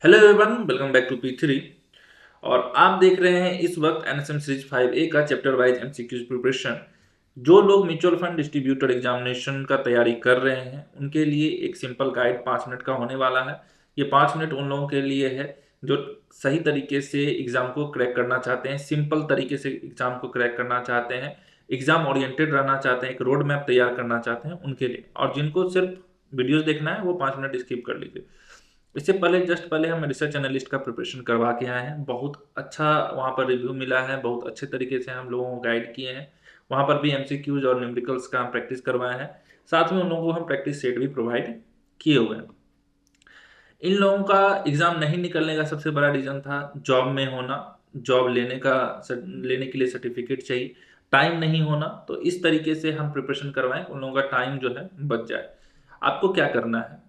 Hello everyone, welcome back to P3। और आप देख रहे हैं इस वक्त एनएसएम सीरीज 5A का चैप्टर वाइज एमसीक्यूज प्रिपरेशन। जो लोग म्यूचुअल फंड डिस्ट्रीब्यूटर एग्जामिनेशन का तैयारी कर रहे हैं उनके लिए एक सिंपल गाइड 5 मिनट का होने वाला है। ये 5 मिनट उन लोगों के लिए है जो सही तरीके से एग्जाम को क्रैक करना चाहते हैं, सिंपल तरीके से एग्जाम को क्रैक करना चाहते हैं, एग्जाम ओरिएंटेड रहना चाहते हैं, एक रोड मैप तैयार करना चाहते हैं उनके लिए। और जिनको सिर्फ वीडियोस देखना है वो 5 मिनट स्किप कर लीजिए। इससे पहले जस्ट पहले हम रिसर्च एनालिस्ट का प्रिपरेशन करवा के आए हैं। बहुत अच्छा वहाँ पर रिव्यू मिला है, बहुत अच्छे तरीके से हम लोगों को गाइड किए हैं। वहाँ पर भी एमसीक्यूज और न्यूमेरिकल्स का हम प्रैक्टिस करवाए हैं। साथ में उन लोगों को हम प्रैक्टिस सेट भी प्रोवाइड किए हुए हैं। इन लोगों का एग्ज़ाम नहीं निकलने का सबसे बड़ा रीज़न था जॉब में होना। जॉब लेने के लिए सर्टिफिकेट चाहिए, टाइम नहीं होना। तो इस तरीके से हम प्रिपरेशन करवाएं उन लोगों का टाइम जो है बच जाए। आपको क्या करना है,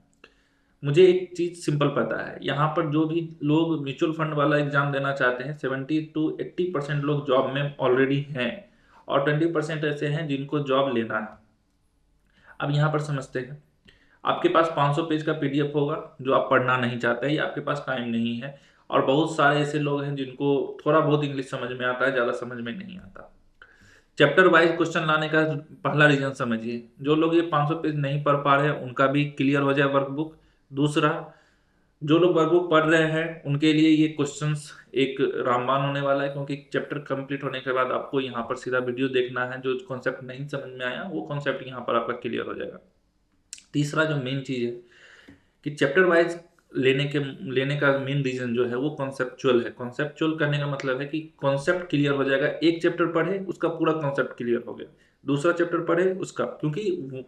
मुझे एक चीज़ सिंपल पता है, यहाँ पर जो भी लोग म्यूचुअल फंड वाला एग्जाम देना चाहते हैं 70 to 80% लोग जॉब में ऑलरेडी हैं और 20% ऐसे हैं जिनको जॉब लेना है। अब यहाँ पर समझते हैं, आपके पास 500 पेज का पीडीएफ होगा जो आप पढ़ना नहीं चाहते या आपके पास टाइम नहीं है, और बहुत सारे ऐसे लोग हैं जिनको थोड़ा बहुत इंग्लिश समझ में आता है, ज़्यादा समझ में नहीं आता। चैप्टर वाइज क्वेश्चन लाने का पहला रीजन समझिए, जो लोग ये 500 पेज नहीं पढ़ पा रहे हैं उनका भी क्लियर हो जाए वर्कबुक। दूसरा, जो लोग वर्कबुक पढ़ रहे हैं उनके लिए ये क्वेश्चंस एक रामबाण होने वाला है, क्योंकि चैप्टर कंप्लीट होने के बाद आपको यहाँ पर सीधा वीडियो देखना है। जो कॉन्सेप्ट नहीं समझ में आया वो कॉन्सेप्ट यहाँ पर आपका क्लियर हो जाएगा। तीसरा जो मेन चीज़ है कि चैप्टर वाइज लेने का मेन रीजन जो है वो कॉन्सेप्चुअल है। कॉन्सेप्चुअल करने का मतलब है कि कॉन्सेप्ट क्लियर हो जाएगा। एक चैप्टर पढ़े उसका पूरा कॉन्सेप्ट क्लियर हो गया, दूसरा चैप्टर पढ़े उसका, क्योंकि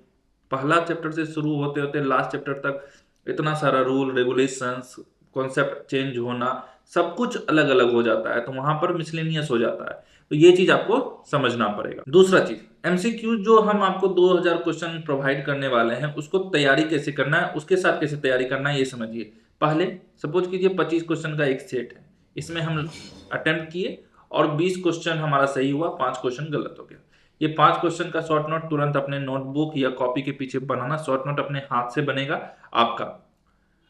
पहला चैप्टर से शुरू होते होते लास्ट चैप्टर तक इतना सारा रूल रेगुलेशंस, कॉन्सेप्ट चेंज होना, सब कुछ अलग अलग हो जाता है, तो वहां पर मिसलेनियस हो जाता है। तो ये चीज आपको समझना पड़ेगा। दूसरा चीज, एमसीक्यू जो हम आपको 2000 क्वेश्चन प्रोवाइड करने वाले हैं उसको तैयारी कैसे करना है, उसके साथ कैसे तैयारी करना है ये समझिए। पहले सपोज कीजिए 25 क्वेश्चन का एक सेट है, इसमें हम अटेम्प्ट किए और 20 क्वेश्चन हमारा सही हुआ, 5 क्वेश्चन गलत हो गया। ये 5 क्वेश्चन का शॉर्ट नोट तुरंत अपने नोटबुक या कॉपी के पीछे बनाना। शॉर्ट नोट अपने हाथ से बनेगा आपका,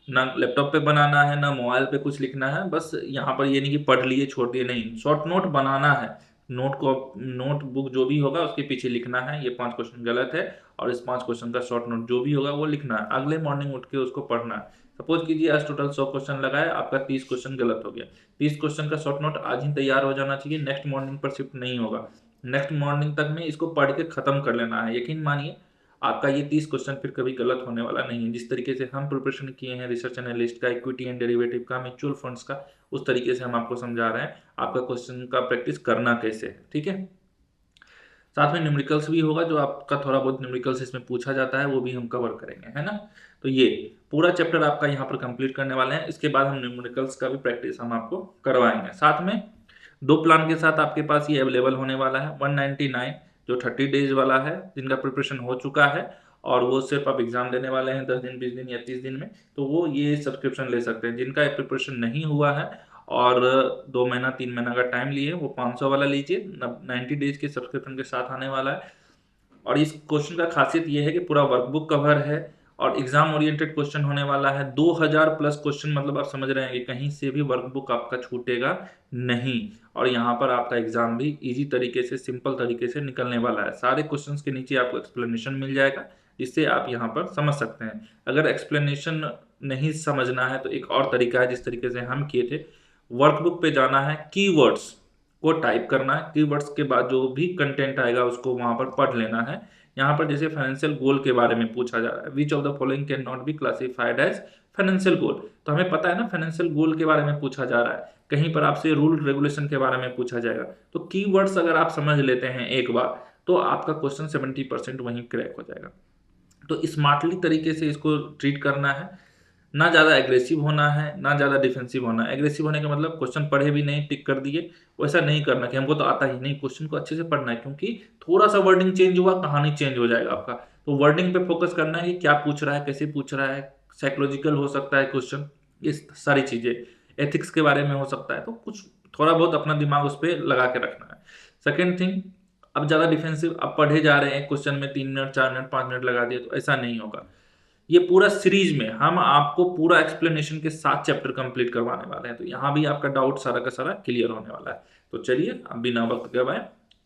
ना लैपटॉप पे बनाना है ना मोबाइल पे कुछ लिखना है। बस यहाँ पर ये नहीं कि पढ़ लिए छोड़ दिए, नहीं, शॉर्ट नोट बनाना है। नोटबुक जो भी होगा उसके पीछे लिखना है ये 5 क्वेश्चन गलत है, और इस 5 क्वेश्चन का शॉर्ट नोट जो भी होगा वो लिखना है। अगले मॉर्निंग उठ के उसको पढ़ना है। सपोज कीजिए आज टोटल 100 क्वेश्चन लगाए, आपका 30 क्वेश्चन गलत हो गया। 30 क्वेश्चन का शॉर्ट नोट आज ही तैयार हो जाना चाहिए, नेक्स्ट मॉर्निंग पर शिफ्ट नहीं होगा। नेक्स्ट मॉर्निंग तक में इसको पढ़ के खत्म कर लेना है। यकीन मानिए आपका ये 30 क्वेश्चन फिर कभी गलत होने वाला नहीं है। जिस तरीके से हम प्रिपरेशन किए हैं रिसर्च एनालिस्ट का, इक्विटी एंड डेरिवेटिव का, म्यूचुअल फंड्स का, उस तरीके से हम आपको समझा रहे हैं आपका क्वेश्चन का प्रैक्टिस करना कैसे है। ठीक है, साथ में न्यूमेरिकल्स भी होगा, जो आपका थोड़ा बहुत न्यूमेरिकल्स इसमें पूछा जाता है वो भी हम कवर करेंगे, है ना। तो ये पूरा चैप्टर आपका यहाँ पर कंप्लीट करने वाले हैं। इसके बाद हम न्यूमेरिकल्स का भी प्रैक्टिस हम आपको करवाएंगे। साथ में 2 प्लान के साथ आपके पास ये अवेलेबल होने वाला है। 199 जो 30 डेज वाला है, जिनका प्रिपरेशन हो चुका है और वो सिर्फ आप एग्जाम देने वाले हैं 10 दिन 20 दिन या 30 दिन में, तो वो ये सब्सक्रिप्शन ले सकते हैं। जिनका प्रिपरेशन नहीं हुआ है और 2 महीना 3 महीना का टाइम लिए वो 500 वाला लीजिए, 90 डेज के सब्सक्रिप्शन के साथ आने वाला है। और इस क्वेश्चन का खासियत ये है कि पूरा वर्कबुक कवर है और एग्जाम ओरिएंटेड क्वेश्चन होने वाला है। 2000 प्लस क्वेश्चन, मतलब आप समझ रहे हैं कि कहीं से भी वर्कबुक आपका छूटेगा नहीं। और यहाँ पर आपका एग्जाम भी इजी तरीके से, सिंपल तरीके से निकलने वाला है। सारे क्वेश्चंस के नीचे आपको एक्सप्लेनेशन मिल जाएगा, जिससे आप यहाँ पर समझ सकते हैं। अगर एक्सप्लेनेशन नहीं समझना है तो एक और तरीका है जिस तरीके से हम किए थे। वर्कबुक पे जाना है, कीवर्ड्स को टाइप करना है, कीवर्ड्स के बाद जो भी कंटेंट आएगा उसको वहां पर पढ़ लेना है। यहाँ पर जैसे फाइनेंशियल गोल के बारे में पूछा जा रहा है, which of the following can not be classified as financial goal, तो हमें पता है ना फाइनेंशियल गोल के बारे में पूछा जा रहा है। कहीं पर आपसे रूल रेगुलेशन के बारे में पूछा जाएगा, तो कीवर्ड्स अगर आप समझ लेते हैं एक बार तो आपका क्वेश्चन 70% वहीं क्रैक हो जाएगा। तो स्मार्टली तरीके से इसको ट्रीट करना है, ना ज़्यादा एग्रेसिव होना है ना ज़्यादा डिफेंसिव होना है। एग्रेसिव होने का मतलब क्वेश्चन पढ़े भी नहीं टिक कर दिए, वैसा नहीं करना कि हमको तो आता ही नहीं। क्वेश्चन को अच्छे से पढ़ना है, क्योंकि थोड़ा सा वर्डिंग चेंज हुआ कहानी चेंज हो जाएगा आपका। तो वर्डिंग पे फोकस करना है कि क्या पूछ रहा है, कैसे पूछ रहा है, साइकोलॉजिकल हो सकता है क्वेश्चन, ये सारी चीज़ें, एथिक्स के बारे में हो सकता है। तो कुछ थोड़ा बहुत अपना दिमाग उस पर लगा के रखना है। सेकेंड थिंग, अब ज़्यादा डिफेंसिव, अब पढ़े जा रहे हैं क्वेश्चन में 3 मिनट 4 मिनट 5 मिनट लगा दिए, तो ऐसा नहीं होगा। ये पूरा सीरीज में हम आपको पूरा एक्सप्लेनेशन के साथ चैप्टर कंप्लीट करवाने वाले हैं, तो यहाँ भी आपका डाउट सारा का सारा क्लियर होने वाला है। तो चलिए अब बिना वक्त गवाए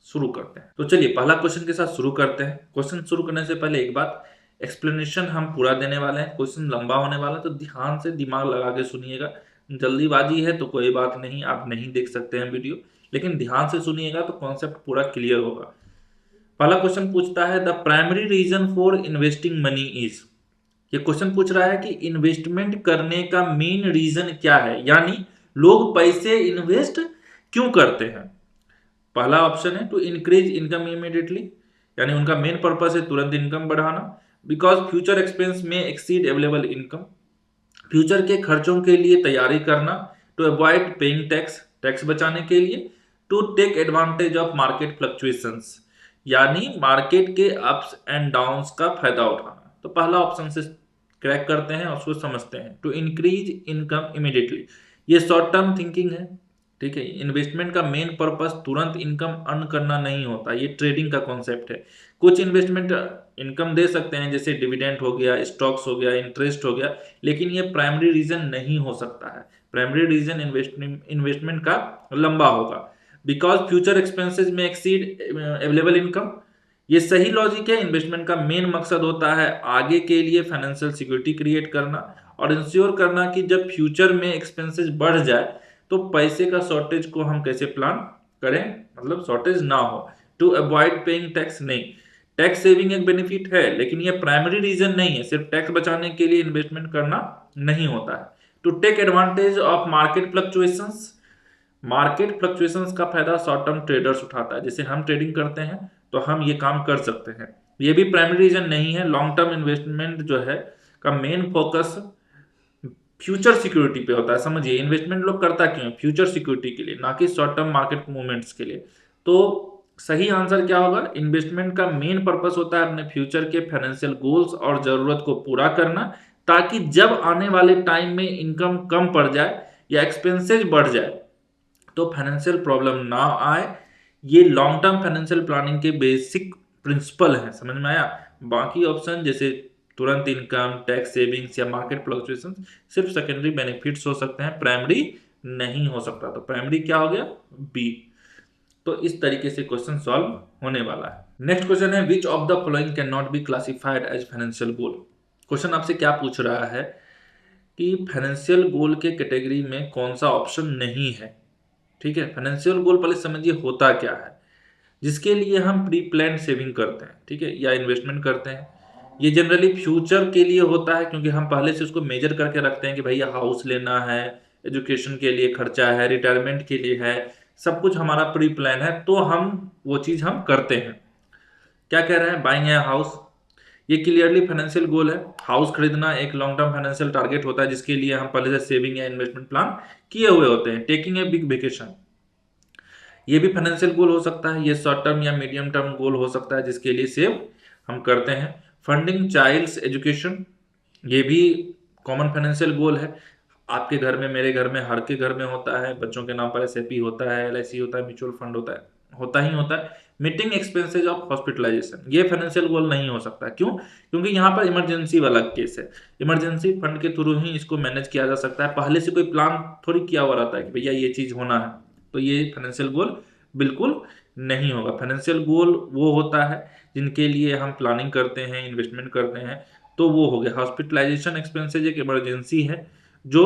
शुरू करते हैं। तो चलिए पहला क्वेश्चन के साथ शुरू करते हैं। क्वेश्चन शुरू करने से पहले एक बात, एक्सप्लेनेशन हम पूरा देने वाले हैं, क्वेश्चन लंबा होने वाला है, तो ध्यान से दिमाग लगा के सुनिएगा। जल्दीबाजी है तो कोई बात नहीं, आप नहीं देख सकते हैं वीडियो, लेकिन ध्यान से सुनिएगा तो कॉन्सेप्ट पूरा क्लियर होगा। पहला क्वेश्चन पूछता है the primary reason for investing money is. ये क्वेश्चन पूछ रहा है कि इन्वेस्टमेंट करने का मेन रीजन क्या है, यानी लोग पैसे इन्वेस्ट क्यों करते हैं। पहला ऑप्शन है टू इंक्रीज इनकम इमीडिएटली, यानी उनका मेन पर्पस है तुरंत इनकम बढ़ाना। Because future expense may exceed available income, future के खर्चों के लिए तैयारी करना। To avoid paying tax, tax बचाने के लिए। To take advantage of market fluctuations, यानी मार्केट के अप्स एंड डाउन्स का फायदा उठाना। तो पहला ऑप्शन से क्रैक करते हैं और उसको समझते हैं। टू इंक्रीज इनकम इमीडिएटली, ये शॉर्ट टर्म थिंकिंग है, ठीक है। इन्वेस्टमेंट का मेन पर्पस तुरंत इनकम अर्न करना नहीं होता, ये ट्रेडिंग का कॉन्सेप्ट है। कुछ इन्वेस्टमेंट इनकम दे सकते हैं जैसे डिविडेंड हो गया, स्टॉक्स हो गया, इंटरेस्ट हो गया, लेकिन ये प्राइमरी रीजन नहीं हो सकता है। प्राइमरी रीजन इन्वेस्टमेंट का लंबा होगा। बिकॉज फ्यूचर एक्सपेंसेस में एक्सीड अवेलेबल इनकम, ये सही लॉजिक है। इन्वेस्टमेंट का मेन मकसद होता है आगे के लिए फाइनेंशियल सिक्योरिटी क्रिएट करना और इंश्योर करना कि जब फ्यूचर में एक्सपेंसेस बढ़ जाए तो पैसे का शॉर्टेज को हम कैसे प्लान करें, मतलब शॉर्टेज ना हो। टू अवॉइड पेइंग टैक्स नहीं, टैक्स सेविंग एक बेनिफिट है, लेकिन ये प्राइमरी रीजन नहीं है। सिर्फ टैक्स बचाने के लिए इन्वेस्टमेंट करना नहीं होता है। To take advantage of market fluctuations, market fluctuations का फायदा शॉर्ट टर्म ट्रेडर्स उठाता है। जैसे हम ट्रेडिंग करते हैं तो हम ये काम कर सकते हैं, ये भी प्राइमरी रीजन नहीं है। लॉन्ग टर्म इन्वेस्टमेंट जो है का मेन फोकस फ्यूचर सिक्योरिटी पे होता है। समझिए इन्वेस्टमेंट लोग करता क्यों है, फ्यूचर सिक्योरिटी के लिए, ना कि शॉर्ट टर्म मार्केट मूवमेंट्स के लिए। तो सही आंसर क्या होगा, इन्वेस्टमेंट का मेन पर्पस होता है अपने फ्यूचर के फाइनेंशियल गोल्स और जरूरत को पूरा करना, ताकि जब आने वाले टाइम में इनकम कम पड़ जाए या एक्सपेंसेस बढ़ जाए तो फाइनेंशियल प्रॉब्लम ना आए। ये लॉन्ग टर्म फाइनेंशियल प्लानिंग के बेसिक प्रिंसिपल हैं, समझ में आया। बाकी ऑप्शन जैसे तुरंत इनकम, टैक्स सेविंग्स या मार्केट फ्लक्चुएशन सिर्फ सेकेंडरी बेनिफिट्स हो सकते हैं, प्राइमरी नहीं हो सकता। तो प्राइमरी क्या हो गया, बी। तो इस तरीके से क्वेश्चन सॉल्व होने वाला है। नेक्स्ट क्वेश्चन है which of the following can not be classified as financial goal. Question आपसे क्या पूछ रहा है कि फाइनेंशियल गोल के कैटेगरी में कौन सा ऑप्शन नहीं है, ठीक है। फाइनेंशियल गोल पहले समझिए होता क्या है, जिसके लिए हम प्री प्लान सेविंग करते हैं, ठीक है, या इन्वेस्टमेंट करते हैं। ये जनरली फ्यूचर के लिए होता है, क्योंकि हम पहले से उसको मेजर करके रखते हैं कि भैया हाउस लेना है, एजुकेशन के लिए खर्चा है, रिटायरमेंट के लिए है, सब कुछ हमारा प्री प्लान है, तो हम वो चीज़ हम करते हैं। क्या कह रहे हैं, बाइंग ए हाउस, ये क्लियरली फाइनेंशियल गोल है। हाउस खरीदना एक लॉन्ग टर्म फाइनेंशियल टारगेट होता है, जिसके लिए हम पहले से सेविंग या इन्वेस्टमेंट प्लान किए हुए होते हैं। टेकिंग ए बिग वेकेशन, ये भी फाइनेंशियल गोल हो सकता है, ये शॉर्ट टर्म या मीडियम टर्म गोल हो सकता है, जिसके लिए सेव हम करते हैं। फंडिंग चाइल्ड्स एजुकेशन, ये भी कॉमन फाइनेंशियल गोल है। आपके घर में, मेरे घर में, हर के घर में होता है, बच्चों के नाम पर एसआईपी होता है, एलआईसी होता है, म्यूचुअल फंड होता है, होता ही होता है। मीटिंग एक्सपेंसेज ऑफ हॉस्पिटलाइजेशन, ये फाइनेंशियल गोल नहीं हो सकता। क्यों, क्योंकि यहाँ पर इमरजेंसी वाला केस है, इमरजेंसी फंड के थ्रू ही इसको मैनेज किया जा सकता है। पहले से कोई प्लान थोड़ी किया हुआ रहता है कि भैया ये चीज़ होना है, तो ये फाइनेंशियल गोल बिल्कुल नहीं होगा। फाइनेंशियल गोल वो होता है जिनके लिए हम प्लानिंग करते हैं, इन्वेस्टमेंट करते हैं, तो वो हो गया। हॉस्पिटलाइजेशन एक्सपेंसेज एक इमरजेंसी है जो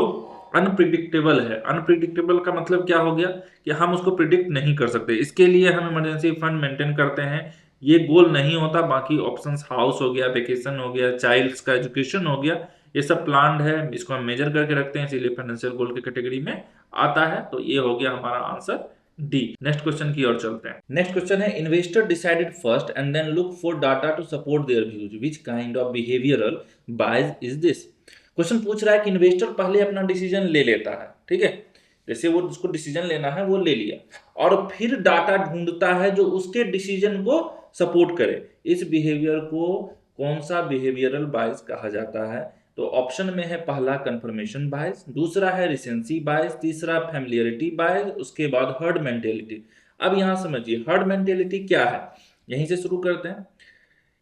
अनप्रिडिक्टेबल है। अनप्रिडिक्टेबल का मतलब क्या हो गया कि हम उसको प्रिडिक्ट नहीं कर सकते, इसके लिए हम इमरजेंसी फंड मेंटेन करते हैं। ये गोल नहीं होता। बाकी ऑप्शंस हाउस हो गया, वेकेशन हो गया, चाइल्ड्स का एजुकेशन हो गया, ये सब प्लान्ड है, इसको हम मेजर करके रखते हैं, इसीलिए फाइनेंशियल गोल की कैटेगरी में आता है। तो ये हो गया हमारा आंसर डी। नेक्स्ट क्वेश्चन की ओर चलते हैं। नेक्स्ट क्वेश्चन है investor decided first and then look for data to support their views, which kind of behavioural bias is this. Question पूछ रहा है कि इन्वेस्टर पहले अपना डिसीजन ले लेता है, ठीक है, जैसे वो जिसको डिसीजन लेना है वो ले लिया, और फिर डाटा ढूंढता है जो उसके डिसीजन को सपोर्ट करे। इस बिहेवियर को कौन सा बिहेवियरल बायस कहा जाता है। तो ऑप्शन में है पहला कंफर्मेशन बायस, दूसरा है रिसेंसी बायस, तीसरा फैमिलियरिटी बायस, उसके बाद हर्ड मेंटेलिटी। अब यहां समझिए हर्ड मेंटेलिटी क्या है, यहीं से शुरू करते हैं।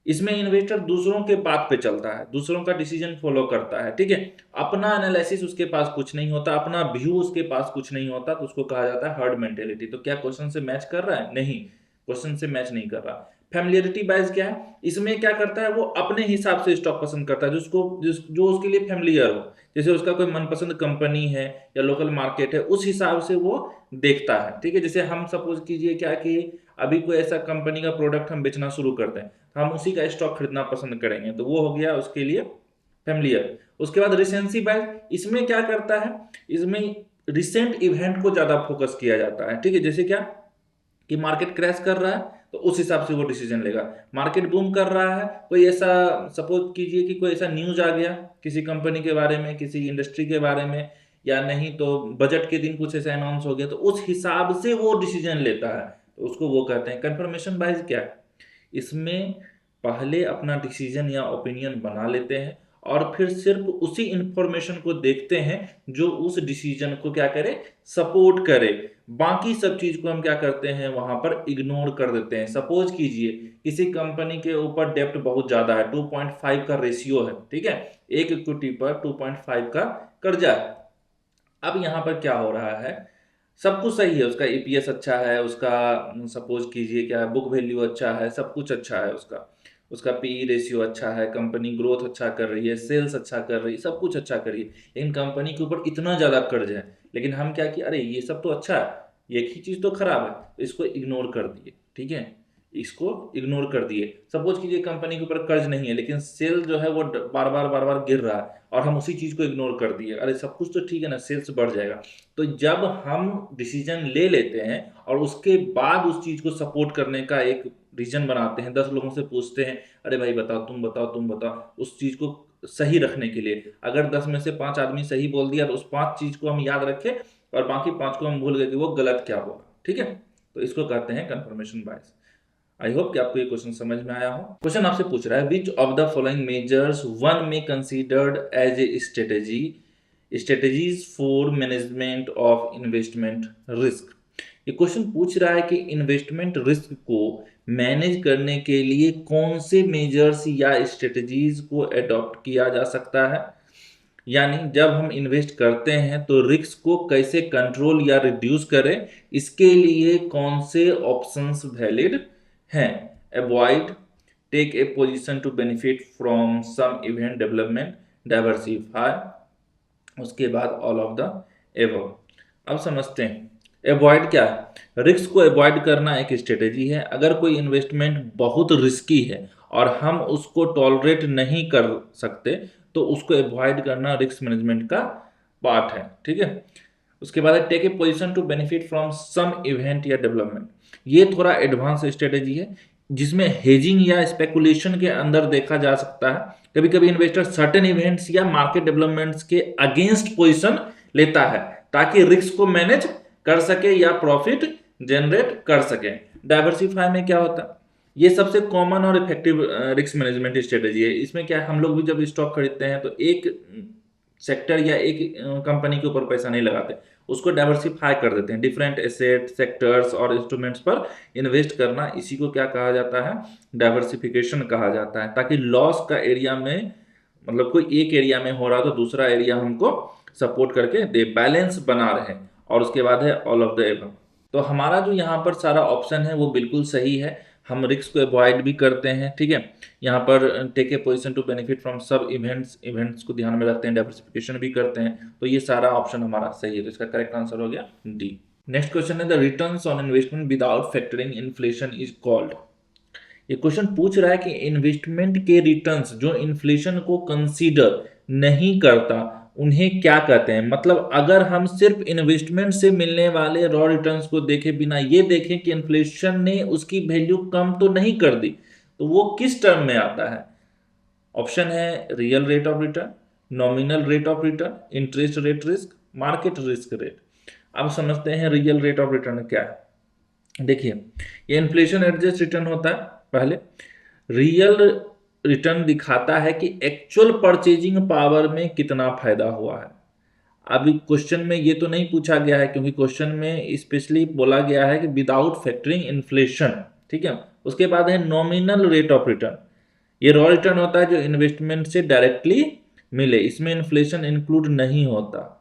इसमें इन्वेस्टर दूसरों के बात पे चलता है, दूसरों का डिसीजन फॉलो करता है, ठीक है। अपना एनालिसिस उसके पास कुछ नहीं होता, अपना व्यू उसके पास कुछ नहीं होता, तो उसको कहा जाता है हर्ड मेंटेलिटी। तो क्या क्वेश्चन से मैच कर रहा है? नहीं, क्वेश्चन से मैच नहीं कर रहा। फैमिलियरिटी बायस क्या है? इसमें क्या करता है, वो अपने हिसाब से स्टॉक पसंद करता है जो उसके लिए फैमिलियर हो। जैसे उसका कोई मनपसंद कंपनी है या लोकल मार्केट है, उस हिसाब से वो देखता है, ठीक है। जैसे हम सपोज कीजिए क्या कि अभी कोई ऐसा कंपनी का प्रोडक्ट हम बेचना शुरू करते हैं, तो हम उसी का स्टॉक खरीदना पसंद करेंगे, तो वो हो गया उसके लिए फैमिलियर। उसके बाद रिसेंसी बायस, इसमें क्या करता है, इसमें रिसेंट इवेंट को ज्यादा फोकस किया जाता है, ठीक है। जैसे क्या कि मार्केट क्रैश कर रहा है, तो उस हिसाब से वो डिसीजन लेगा। मार्केट बूम कर रहा है, कोई ऐसा सपोज कीजिए कि कोई ऐसा न्यूज आ गया किसी कंपनी के बारे में, किसी इंडस्ट्री के बारे में, या नहीं तो बजट के दिन कुछ ऐसा अनाउंस हो गया, तो उस हिसाब से वो डिसीजन लेता है, तो उसको वो कहते हैं कंफर्मेशन बायस। क्या है, इसमें पहले अपना डिसीजन या ओपिनियन बना लेते हैं और फिर सिर्फ उसी इंफॉर्मेशन को देखते हैं जो उस डिसीजन को क्या करे, सपोर्ट करे। बाकी सब चीज को हम क्या करते हैं, वहां पर इग्नोर कर देते हैं। सपोज कीजिए किसी कंपनी के ऊपर डेप्ट बहुत ज्यादा है, 2.5 का रेशियो है, ठीक है, एक इक्विटी पर 2.5 का कर्जा है। अब यहाँ पर क्या हो रहा है, सब कुछ सही है, उसका ईपीएस अच्छा है, उसका सपोज कीजिए क्या बुक वैल्यू अच्छा है, सब कुछ अच्छा है, उसका उसका पीई रेशियो अच्छा है, कंपनी ग्रोथ अच्छा कर रही है, सेल्स अच्छा कर रही है, सब कुछ अच्छा कर रही है, लेकिन कंपनी के ऊपर इतना ज़्यादा कर्ज है। लेकिन हम क्या कि अरे ये सब तो अच्छा है, एक ही चीज़ तो खराब है, तो इसको इग्नोर कर दिए, ठीक है, इसको इग्नोर कर दिए। सपोज कीजिए कंपनी के ऊपर कर्ज नहीं है, लेकिन सेल जो है वो बार बार गिर रहा है, और हम उसी चीज़ को इग्नोर कर दिए, अरे सब कुछ तो ठीक है ना, सेल्स बढ़ जाएगा। तो जब हम डिसीजन ले लेते हैं और उसके बाद उस चीज़ को सपोर्ट करने का एक रीजन बनाते हैं, 10 लोगों से पूछते हैं, अरे भाई बताओ, तुम बताओ, तुम बताओ, उस चीज़ को सही रखने के लिए, अगर 10 में से 5 आदमी सही बोल दिया, तो उस 5 चीज़ को हम याद रखें और बाकी 5 को हम भूल गए कि वो गलत क्या बोला, ठीक है। तो इसको कहते हैं कंफर्मेशन बायस। आई होप कि आपको ये क्वेश्चन समझ में आया हो। क्वेश्चन आपसे पूछ रहा है, which of the following measures one में considered as a strategies for management of investment risk. ये क्वेश्चन पूछ रहा है कि इन्वेस्टमेंट रिस्क को मैनेज करने के लिए कौन से मेजर्स या स्ट्रेटेजीज को अडॉप्ट किया जा सकता है, यानी जब हम इन्वेस्ट करते हैं तो रिस्क को कैसे कंट्रोल या रिड्यूस करें, इसके लिए कौन से ऑप्शंस वैलिड हैं। Avoid, take a position to benefit from some event, development, diversify, उसके बाद ऑल ऑफ द एबव। अब समझते हैं अवॉइड क्या है। रिस्क को अवॉइड करना एक स्ट्रेटेजी है। अगर कोई इन्वेस्टमेंट बहुत रिस्की है और हम उसको टॉलरेट नहीं कर सकते, तो उसको अवॉइड करना रिस्क मैनेजमेंट का पार्ट है, ठीक है। उसके बाद take a position to benefit from some event या डेवलपमेंट। ये थोड़ा एडवांस स्ट्रेटेजी है, जिसमें हेजिंग या स्पेकुलेशन के अंदर देखा जा सकता है। कभी कभी इन्वेस्टर सर्टेन इवेंट्स या मार्केट डेवलपमेंट्स के अगेंस्ट पोजीशन लेता है ताकि रिस्क को मैनेज कर सके या प्रॉफिट जनरेट कर सके। डाइवर्सिफाई में क्या होता है, ये सबसे कॉमन और इफेक्टिव रिस्क मैनेजमेंट स्ट्रेटेजी है। इसमें क्या है, हम लोग भी जब स्टॉक खरीदते हैं तो एक सेक्टर या एक कंपनी के ऊपर पैसा नहीं लगाते, उसको डाइवर्सिफाई कर देते हैं, डिफरेंट एसेट, सेक्टर्स और इंस्ट्रूमेंट्स पर इन्वेस्ट करना, इसी को क्या कहा जाता है, डाइवर्सिफिकेशन कहा जाता है। ताकि लॉस का एरिया में, मतलब कोई एक एरिया में हो रहा तो दूसरा एरिया हमको सपोर्ट करके दे, बैलेंस बना रहे। और उसके बाद है ऑल ऑफ द एबव। तो हमारा जो यहाँ पर सारा ऑप्शन है वो बिल्कुल सही है, हम रिस्क को अवॉइड भी करते हैं, ठीक है। यहाँ पर take a position to benefit from सब इवेंट्स को ध्यान में रखते हैं, डाइवर्सिफिकेशन भी करते हैं, तो ये सारा ऑप्शन हमारा सही है। तो इसका करेक्ट आंसर हो गया डी। नेक्स्ट क्वेश्चन है, the returns on investment without factoring inflation is called. ये क्वेश्चन पूछ रहा है कि इन्वेस्टमेंट के रिटर्न्स जो इन्फ्लेशन को कंसीडर नहीं करता उन्हें क्या कहते हैं। मतलब अगर हम सिर्फ इन्वेस्टमेंट से मिलने वाले रॉ रिटर्न्स को देखे बिना ये देखें कि इन्फ्लेशन ने उसकी वैल्यू कम तो नहीं कर दी, तो वो किस टर्म में आता है। ऑप्शन है real rate of return, nominal rate of return, interest rate risk, market risk rate. अब समझते हैं रियल रेट ऑफ रिटर्न क्या है। देखिए, ये इन्फ्लेशन एडजस्ट रिटर्न होता है। पहले रियल रिटर्न दिखाता है कि एक्चुअल परचेजिंग पावर में कितना फायदा हुआ है। अभी क्वेश्चन में ये तो नहीं पूछा गया है, क्योंकि क्वेश्चन में स्पेशली बोला गया है कि विदाउट फैक्टरिंग इन्फ्लेशन, ठीक है। उसके बाद है नॉमिनल रेट ऑफ रिटर्न, ये रॉ रिटर्न होता है जो इन्वेस्टमेंट से डायरेक्टली मिले, इसमें इन्फ्लेशन इंक्लूड नहीं होता।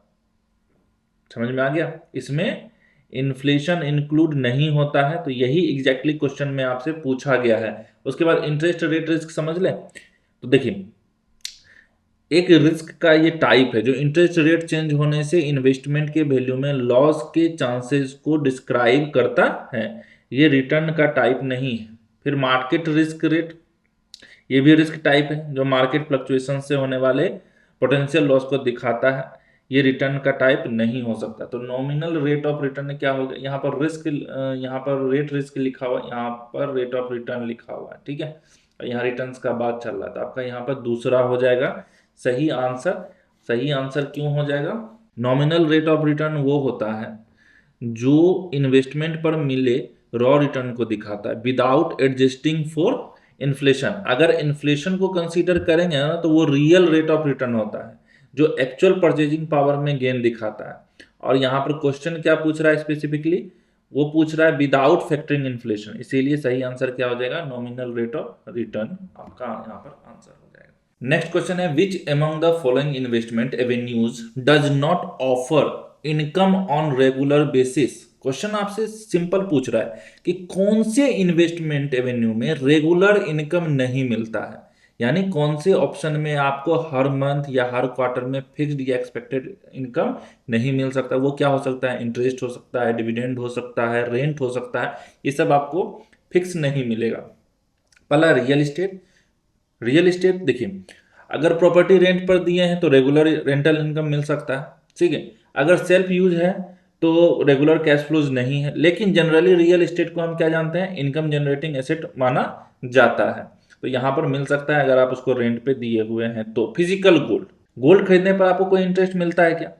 समझ में आ गया? इसमें इन्फ्लेशन इंक्लूड नहीं होता है, तो यही एग्जैक्टली क्वेश्चन में आपसे पूछा गया है। उसके बाद इंटरेस्ट रेट रिस्क समझ लें। तो देखिए, एक रिस्क का ये टाइप है जो इंटरेस्ट रेट चेंज होने से इन्वेस्टमेंट के वैल्यू में लॉस के चांसेस को डिस्क्राइब करता है, ये रिटर्न का टाइप नहीं है। फिर मार्केट रिस्क रेट, ये भी रिस्क टाइप है जो मार्केट फ्लक्चुएशन से होने वाले पोटेंशियल लॉस को दिखाता है, ये रिटर्न का टाइप नहीं हो सकता। तो नॉमिनल रेट ऑफ रिटर्न क्या होगा, यहाँ पर रिस्क, यहाँ पर रेट रिस्क लिखा हुआ है, यहाँ पर रेट ऑफ रिटर्न लिखा हुआ है, ठीक है। यहाँ रिटर्न्स का बात चल रहा था, आपका यहाँ पर दूसरा हो जाएगा सही आंसर। सही आंसर क्यों हो जाएगा? नॉमिनल रेट ऑफ रिटर्न वो होता है जो इन्वेस्टमेंट पर मिले रॉ रिटर्न को दिखाता है विदाउट एडजस्टिंग फॉर इन्फ्लेशन। अगर इन्फ्लेशन को कंसीडर करेंगे ना तो वो रियल रेट ऑफ रिटर्न होता है जो एक्चुअल परचेजिंग पावर में गेन दिखाता है। और यहाँ पर क्वेश्चन क्या पूछ रहा है स्पेसिफिकली, वो पूछ रहा है विदाउट फैक्टरिंग इन्फ्लेशन, इसीलिए सही आंसर क्या हो जाएगा? नॉमिनल रेट ऑफ रिटर्न आपका यहाँ पर आंसर हो जाएगा। नेक्स्ट क्वेश्चन है which among the following investment avenues does not offer income on regular basis. Question आपसे सिंपल पूछ रहा है कि कौन से इन्वेस्टमेंट एवेन्यू में रेगुलर इनकम नहीं मिलता है, यानी कौन से ऑप्शन में आपको हर मंथ या हर क्वार्टर में फिक्स्ड या एक्सपेक्टेड इनकम नहीं मिल सकता। वो क्या हो सकता है? इंटरेस्ट हो सकता है, डिविडेंड हो सकता है, रेंट हो सकता है, ये सब आपको फिक्स नहीं मिलेगा। पहला रियल इस्टेट। रियल इस्टेट देखिए, अगर प्रॉपर्टी रेंट पर दिए हैं तो रेगुलर रेंटल इनकम मिल सकता है, ठीक है। अगर सेल्फ यूज है तो रेगुलर कैश फ्लोज नहीं है, लेकिन जनरली रियल एस्टेट को हम क्या जानते हैं? इनकम जनरेटिंग एसेट माना जाता है, तो यहाँ पर मिल सकता है अगर आप उसको रेंट पे दिए हुए हैं तो। फिजिकल गोल्ड, गोल्ड खरीदने पर आपको कोई इंटरेस्ट मिलता है क्या?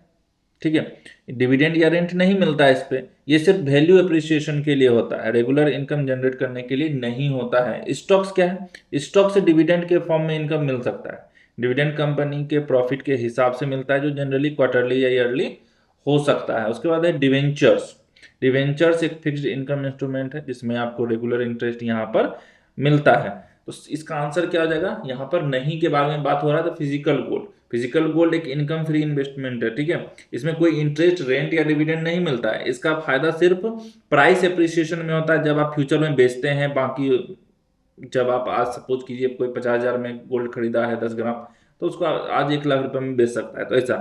ठीक है, डिविडेंड या रेंट नहीं मिलता है इस पे, ये सिर्फ वैल्यू अप्रिसिएशन के लिए होता है, रेगुलर इनकम जनरेट करने के लिए नहीं होता है। स्टॉक्स क्या है? स्टॉक से डिविडेंड के फॉर्म में इनकम मिल सकता है, डिविडेंड कंपनी के प्रॉफिट के हिसाब से मिलता है जो जनरली क्वार्टरली या ईयरली हो सकता है। उसके बाद है डिवेंचर्स। डिवेंचर्स एक फिक्स्ड इनकम इंस्ट्रूमेंट है जिसमें आपको रेगुलर इंटरेस्ट यहाँ पर मिलता है, तो इसका आंसर क्या हो जाएगा? यहाँ पर नहीं के बारे में बात हो रहा है तो फिजिकल गोल्ड। फिजिकल गोल्ड एक इनकम फ्री इन्वेस्टमेंट है, ठीक है, इसमें कोई इंटरेस्ट, रेंट या डिविडेंड नहीं मिलता है। इसका फायदा सिर्फ प्राइस एप्रिसिएशन में होता है जब आप फ्यूचर में बेचते हैं। बाकी जब आप आज सपोज कीजिए कोई 50,000 में गोल्ड खरीदा है 10 ग्राम, तो उसको आज 1 लाख रुपए में बेच सकता है। तो ऐसा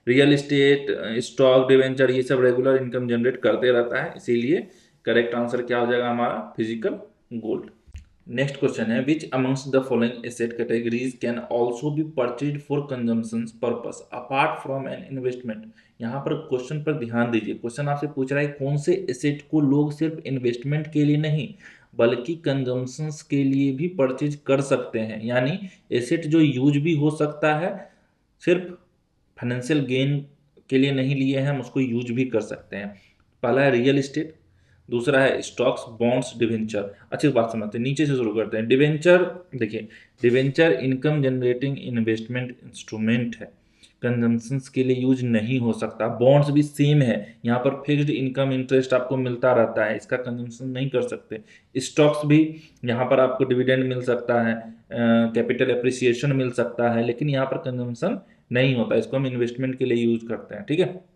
रियल इस्टेट, स्टॉक, डिवेंचर, ये सब रेगुलर इनकम जनरेट करते रहता है, इसीलिए करेक्ट आंसर क्या हो जाएगा हमारा? Physical gold. नेक्स्ट क्वेश्चन है विच amongst the following asset categories can also be purchase for consumption purpose apart from an investment. यहाँ पर क्वेश्चन पर ध्यान दीजिए, क्वेश्चन आपसे पूछ रहा है कौन से एसेट को लोग सिर्फ इन्वेस्टमेंट के लिए नहीं बल्कि कंजम्पशन के लिए भी परचेज कर सकते हैं, यानी एसेट जो यूज भी हो सकता है, सिर्फ फाइनेंशियल गेन के लिए नहीं लिए हैं, हम उसको यूज भी कर सकते हैं। पहला है रियल इस्टेट, दूसरा है स्टॉक्स, बॉन्ड्स, डिवेंचर। अच्छी बात समझते हैं, नीचे से शुरू करते हैं। डिवेंचर, देखिए debenture income generating investment instrument है, कंजम्पशन के लिए यूज नहीं हो सकता। बॉन्ड्स भी सेम है, यहाँ पर फिक्स्ड इनकम इंटरेस्ट आपको मिलता रहता है, इसका कंजम्पशन नहीं कर सकते। स्टॉक्स भी, यहाँ पर आपको डिविडेंड मिल सकता है, कैपिटल एप्रिसिएशन मिल सकता है, लेकिन यहाँ पर कंजम्पशन नहीं होता, इसको हम इन्वेस्टमेंट के लिए यूज करते हैं, ठीक है।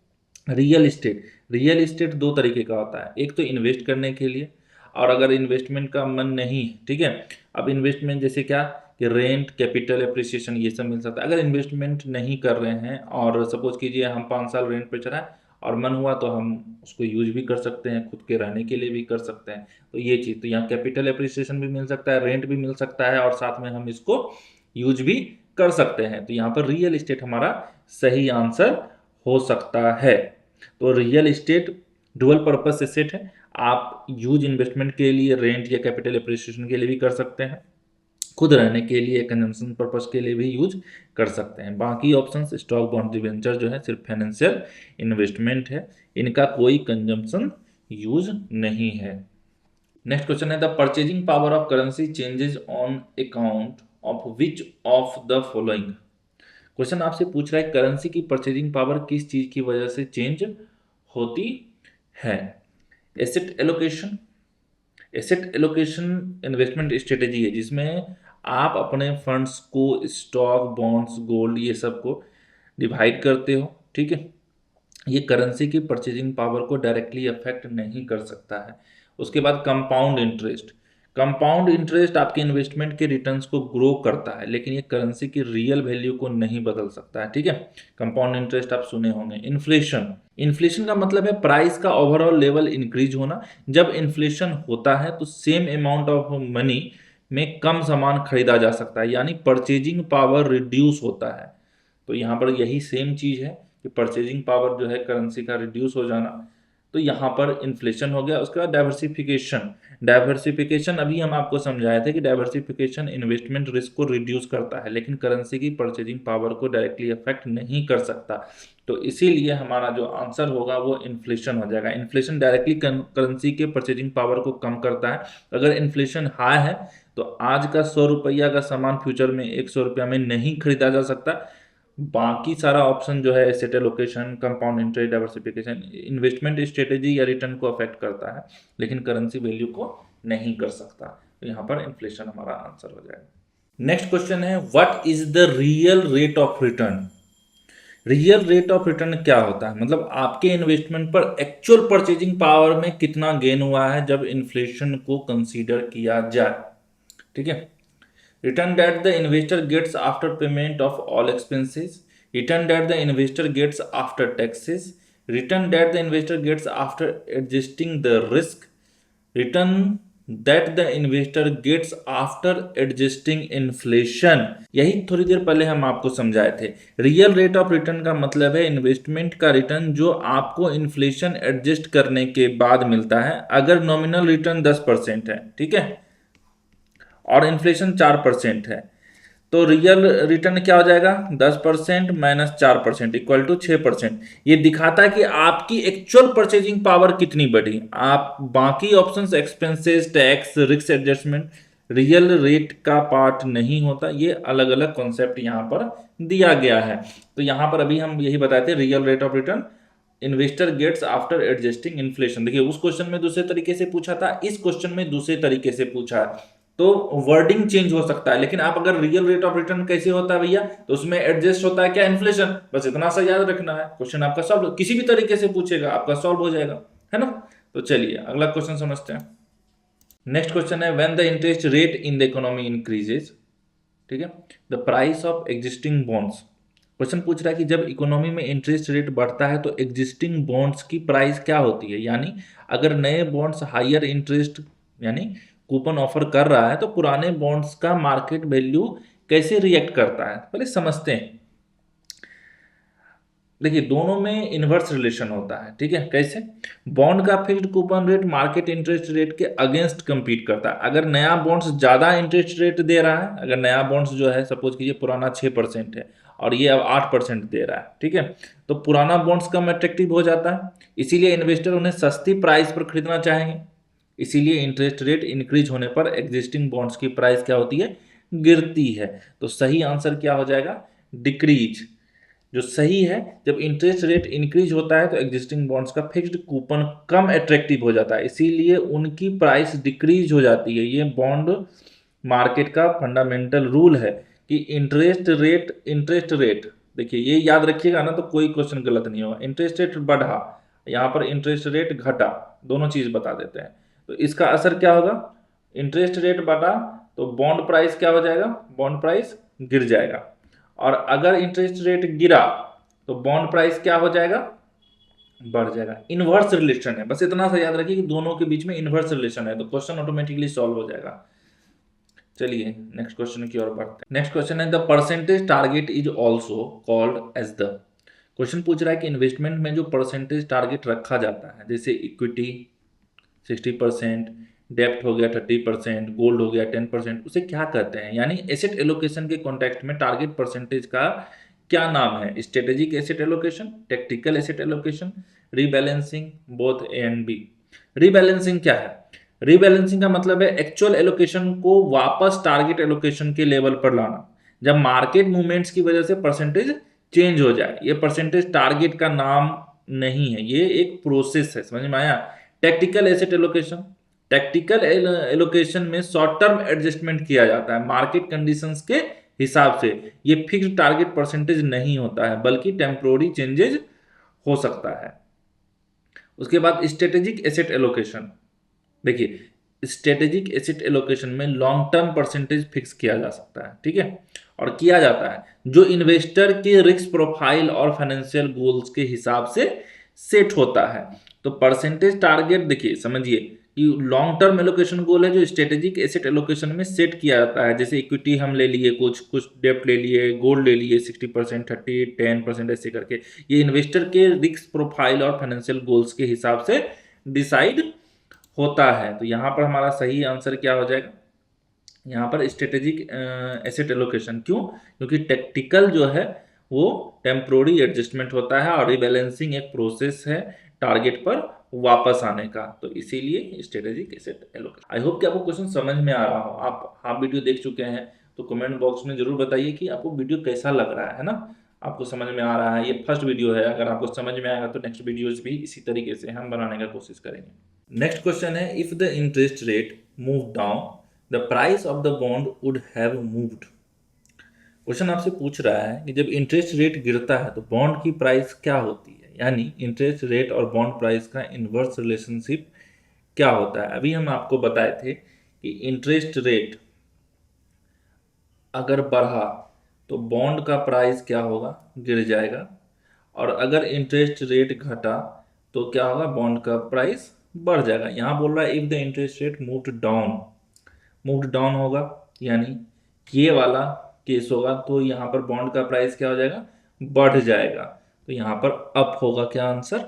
रियल इस्टेट, रियल इस्टेट दो तरीके का होता है, एक तो इन्वेस्ट करने के लिए, और अगर इन्वेस्टमेंट का मन नहीं, ठीक है। अब इन्वेस्टमेंट जैसे क्या कि रेंट, कैपिटल एप्रिसिएशन, ये सब मिल सकता है। अगर इन्वेस्टमेंट नहीं कर रहे हैं और सपोज कीजिए हम 5 साल रेंट पे चढ़ाएं और मन हुआ तो हम उसको यूज भी कर सकते हैं, खुद के रहने के लिए भी कर सकते हैं। तो ये चीज़, तो यहाँ कैपिटल एप्रिसिएशन भी मिल सकता है, रेंट भी मिल सकता है, और साथ में हम इसको यूज भी कर सकते हैं। तो यहाँ पर रियल इस्टेट हमारा सही आंसर हो सकता है। तो real estate dual purpose asset है, आप यूज इन्वेस्टमेंट के लिए, रेंट या कैपिटल एप्रिसिएशन के लिए भी कर सकते हैं, खुद रहने के लिए, कंजम्पशन पर्पस के लिए भी यूज कर सकते हैं। बाकी ऑप्शंस स्टॉक, बॉन्ड, डिवेंचर जो है सिर्फ फाइनेंशियल इन्वेस्टमेंट है, इनका कोई कंजम्पशन यूज नहीं है। नेक्स्ट क्वेश्चन है the purchasing power of currency changes on account of which of the following. Question आपसे पूछ रहा है करेंसी की परचेजिंग पावर किस चीज की वजह से चेंज होती है? Asset allocation. Asset allocation investment strategy है जिसमें आप अपने फंड्स को स्टॉक, बॉन्ड्स, गोल्ड ये सब को डिवाइड करते हो, ठीक है। ये करेंसी की परचेजिंग पावर को डायरेक्टली अफेक्ट नहीं कर सकता है। उसके बाद कंपाउंड इंटरेस्ट। कंपाउंड इंटरेस्ट आपके इन्वेस्टमेंट के रिटर्न्स को ग्रो करता है, लेकिन ये करेंसी की रियल वैल्यू को नहीं बदल सकता है, ठीक है। कंपाउंड इंटरेस्ट आप सुने होंगे। इन्फ्लेशन। इन्फ्लेशन का मतलब है प्राइस का ओवरऑल लेवल इंक्रीज होना। जब इन्फ्लेशन होता है तो सेम अमाउंट ऑफ मनी में कम सामान खरीदा जा सकता है, यानी परचेजिंग पावर रिड्यूस होता है। तो यहाँ पर यही सेम चीज़ है कि परचेजिंग पावर जो है करेंसी का रिड्यूस हो जाना, तो यहाँ पर इन्फ्लेशन हो गया। उसके बाद डाइवर्सिफिकेशन। डाइवर्सिफिकेशन अभी हम आपको समझाए थे कि डाइवर्सिफिकेशन इन्वेस्टमेंट रिस्क को रिड्यूस करता है, लेकिन करेंसी की परचेजिंग पावर को डायरेक्टली अफेक्ट नहीं कर सकता। तो इसीलिए हमारा जो आंसर होगा वो इन्फ्लेशन हो जाएगा। इन्फ्लेशन डायरेक्टली करेंसी के परचेजिंग पावर को कम करता है। अगर इन्फ्लेशन हाई है तो आज का 100 रुपया का सामान फ्यूचर में 100 रुपया में नहीं खरीदा जा सकता। बाकी सारा ऑप्शन जो है asset allocation, compound interest, diversification, investment strategy या रिटर्न को अफेक्ट करता है, लेकिन करेंसी वैल्यू को नहीं कर सकता। तो यहाँ पर इन्फ्लेशन हमारा आंसर हो जाएगा। नेक्स्ट क्वेश्चन है what is the real rate of return. Real rate of return क्या होता है, मतलब आपके इन्वेस्टमेंट पर एक्चुअल परचेजिंग पावर में कितना गेन हुआ है जब इन्फ्लेशन को कंसीडर किया जाए, ठीक है। Return that the investor gets after payment of all expenses, return that the investor gets after taxes, return that the investor gets after adjusting the risk, return that the investor gets after adjusting inflation। यही थोड़ी देर पहले हम आपको समझाए थे। Real rate of return का मतलब है इन्वेस्टमेंट का रिटर्न जो आपको इन्फ्लेशन एडजस्ट करने के बाद मिलता है। अगर नॉमिनल रिटर्न 10% है, ठीक है, और इन्फ्लेशन 4% है, तो रियल रिटर्न क्या हो जाएगा, 10% माइनस 4% इक्वल टू 6%। ये दिखाता है कि आपकी एक्चुअल परचेजिंग पावर कितनी बढ़ी। आप बाकी options expenses, tax, risk adjustment real rate का पार्ट नहीं होता। ये अलग अलग कॉन्सेप्ट यहाँ पर दिया गया है। तो यहाँ पर अभी हम यही बताए थे real rate of return investor gets after adjusting inflation. देखिए उस क्वेश्चन में दूसरे तरीके से पूछा था, इस क्वेश्चन में दूसरे तरीके से पूछा है, तो वर्डिंग चेंज हो सकता है। लेकिन आप अगर रियल रेट ऑफ रिटर्न कैसे होता है भैया, तो उसमें एडजस्ट होता है क्या, इन्फ्लेशन, बस इतना सा याद रखना है। क्वेश्चन आपका सॉल्व, किसी भी तरीके से पूछेगा आपका सॉल्व हो जाएगा, है ना। तो चलिए अगला क्वेश्चन समझते हैं। नेक्स्ट क्वेश्चन है when the interest rate in the economy increases, ठीक है, the price of existing bonds. Question पूछ रहा है कि जब इकोनॉमी में इंटरेस्ट रेट बढ़ता है तो एग्जिस्टिंग बॉन्ड्स की प्राइस क्या होती है, यानी अगर नए बॉन्ड्स हायर इंटरेस्ट यानी कूपन ऑफर कर रहा है तो पुराने बॉन्ड्स का मार्केट वैल्यू कैसे रिएक्ट करता है, पहले समझते हैं। देखिए दोनों में इनवर्स रिलेशन होता है, ठीक है। कैसे, बॉन्ड का fixed coupon rate market interest rate के अगेंस्ट कंपीट करता है। अगर नया बॉन्ड्स ज्यादा इंटरेस्ट रेट दे रहा है, अगर नया बॉन्ड्स जो है सपोज कीजिए पुराना 6% है और ये अब 8% दे रहा है, ठीक है, तो पुराना बॉन्ड्स कम अट्रैक्टिव हो जाता है, इसीलिए इन्वेस्टर उन्हें सस्ती प्राइस पर खरीदना चाहेंगे। इसीलिए इंटरेस्ट रेट इंक्रीज होने पर एग्जिस्टिंग बॉन्ड्स की प्राइस क्या होती है, गिरती है। तो सही आंसर क्या हो जाएगा, डिक्रीज। जो सही है, जब इंटरेस्ट रेट इंक्रीज होता है तो एग्जिस्टिंग बॉन्ड्स का फिक्स्ड कूपन कम अट्रैक्टिव हो जाता है, इसीलिए उनकी प्राइस डिक्रीज हो जाती है। ये बॉन्ड मार्केट का फंडामेंटल रूल है कि इंटरेस्ट रेट देखिए ये याद रखिएगा ना, तो कोई क्वेश्चन गलत नहीं होगा। इंटरेस्ट रेट बढ़ा, यहाँ पर इंटरेस्ट रेट घटा, दोनों चीज बता देते हैं। तो इसका असर क्या होगा, इंटरेस्ट रेट बढ़ा तो बॉन्ड प्राइस क्या हो जाएगा, बॉन्ड प्राइस गिर जाएगा, और अगर इंटरेस्ट रेट गिरा तो बॉन्ड प्राइस क्या हो जाएगा, बढ़ जाएगा। इनवर्स रिलेशन है, बस इतना सा याद रखिए कि दोनों के बीच में इनवर्स रिलेशन है, तो क्वेश्चन ऑटोमेटिकली सॉल्व हो जाएगा। चलिए नेक्स्ट क्वेश्चन की ओर बढ़ते हैं। नेक्स्ट क्वेश्चन है the percentage target is also called as the. Question पूछ रहा है कि इन्वेस्टमेंट में जो परसेंटेज टारगेट रखा जाता है, जैसे इक्विटी 60%, डेप्ट हो गया 30%, गोल्ड हो गया 10%, उसे क्या कहते हैं, यानी एसेट एलोकेशन के कॉन्टेक्स्ट में टारगेट परसेंटेज का क्या नाम है, strategic asset allocation, tactical asset allocation, rebalancing, both A and B. Rebalancing क्या है, रीबैलेंसिंग का मतलब है एक्चुअल एलोकेशन को वापस टारगेट एलोकेशन के लेवल पर लाना, जब मार्केट मूवमेंट्स की वजह से परसेंटेज चेंज हो जाए। ये परसेंटेज टारगेट का नाम नहीं है, ये एक प्रोसेस है, समझ में आया। Tactical asset allocation, tactical allocation में शॉर्ट टर्म एडजस्टमेंट किया जाता है मार्केट कंडीशंस के हिसाब से। ये फिक्स्ड टारगेट परसेंटेज नहीं होता है बल्कि टेम्पोररी चेंजेज हो सकता है। उसके बाद स्ट्रेटेजिक एसेट एलोकेशन। देखिए स्ट्रेटेजिक एसेट एलोकेशन में लॉन्ग टर्म परसेंटेज फिक्स किया जा सकता है, ठीक है, और किया जाता है जो इन्वेस्टर के रिस्क प्रोफाइल और फाइनेंशियल गोल्स के हिसाब से सेट होता है। तो परसेंटेज टारगेट देखिए समझिए कि लॉन्ग टर्म एलोकेशन गोल है जो स्ट्रेटेजिक एसेट एलोकेशन में सेट किया जाता है। जैसे इक्विटी हम ले लिए, कुछ डेप्ट ले लिए, गोल्ड ले लिए 60%, 30, 10% ऐसे करके, ये इन्वेस्टर के रिस्क प्रोफाइल और फाइनेंशियल गोल्स के हिसाब से डिसाइड होता है। तो यहाँ पर हमारा सही आंसर क्या हो जाएगा, यहाँ पर स्ट्रेटेजिक एसेट एलोकेशन। क्यों? क्योंकि टेक्टिकल जो है वो टेम्पोररी एडजस्टमेंट होता है और रिबैलेंसिंग एक प्रोसेस है टारगेट पर वापस आने का, तो इसीलिए strategic asset allocation. I hope कि आपको क्वेश्चन समझ में आ रहा हो। आप हाफ वीडियो देख चुके हैं तो कमेंट बॉक्स में जरूर बताइए कि आपको वीडियो कैसा लग रहा है ना, आपको समझ में आ रहा है। ये फर्स्ट वीडियो है, अगर आपको समझ में आएगा तो नेक्स्ट वीडियोज भी इसी तरीके से हम बनाने का कोशिश करेंगे। नेक्स्ट क्वेश्चन है, if the interest rate move down the price of the bond would have moved. Question आपसे पूछ रहा है कि जब इंटरेस्ट रेट गिरता है तो बॉन्ड की प्राइस क्या होती है, यानी इंटरेस्ट रेट और बॉन्ड प्राइस का इन्वर्स रिलेशनशिप क्या होता है। अभी हम आपको बताए थे कि इंटरेस्ट रेट अगर बढ़ा तो बॉन्ड का प्राइस क्या होगा, गिर जाएगा, और अगर इंटरेस्ट रेट घटा तो क्या होगा, बॉन्ड का प्राइस बढ़ जाएगा। यहाँ बोल रहा है if the interest rate moved down होगा, यानी ये वाला केस होगा तो यहाँ पर बॉन्ड का प्राइस क्या हो जाएगा, बढ़ जाएगा। तो यहाँ पर अप होगा क्या आंसर,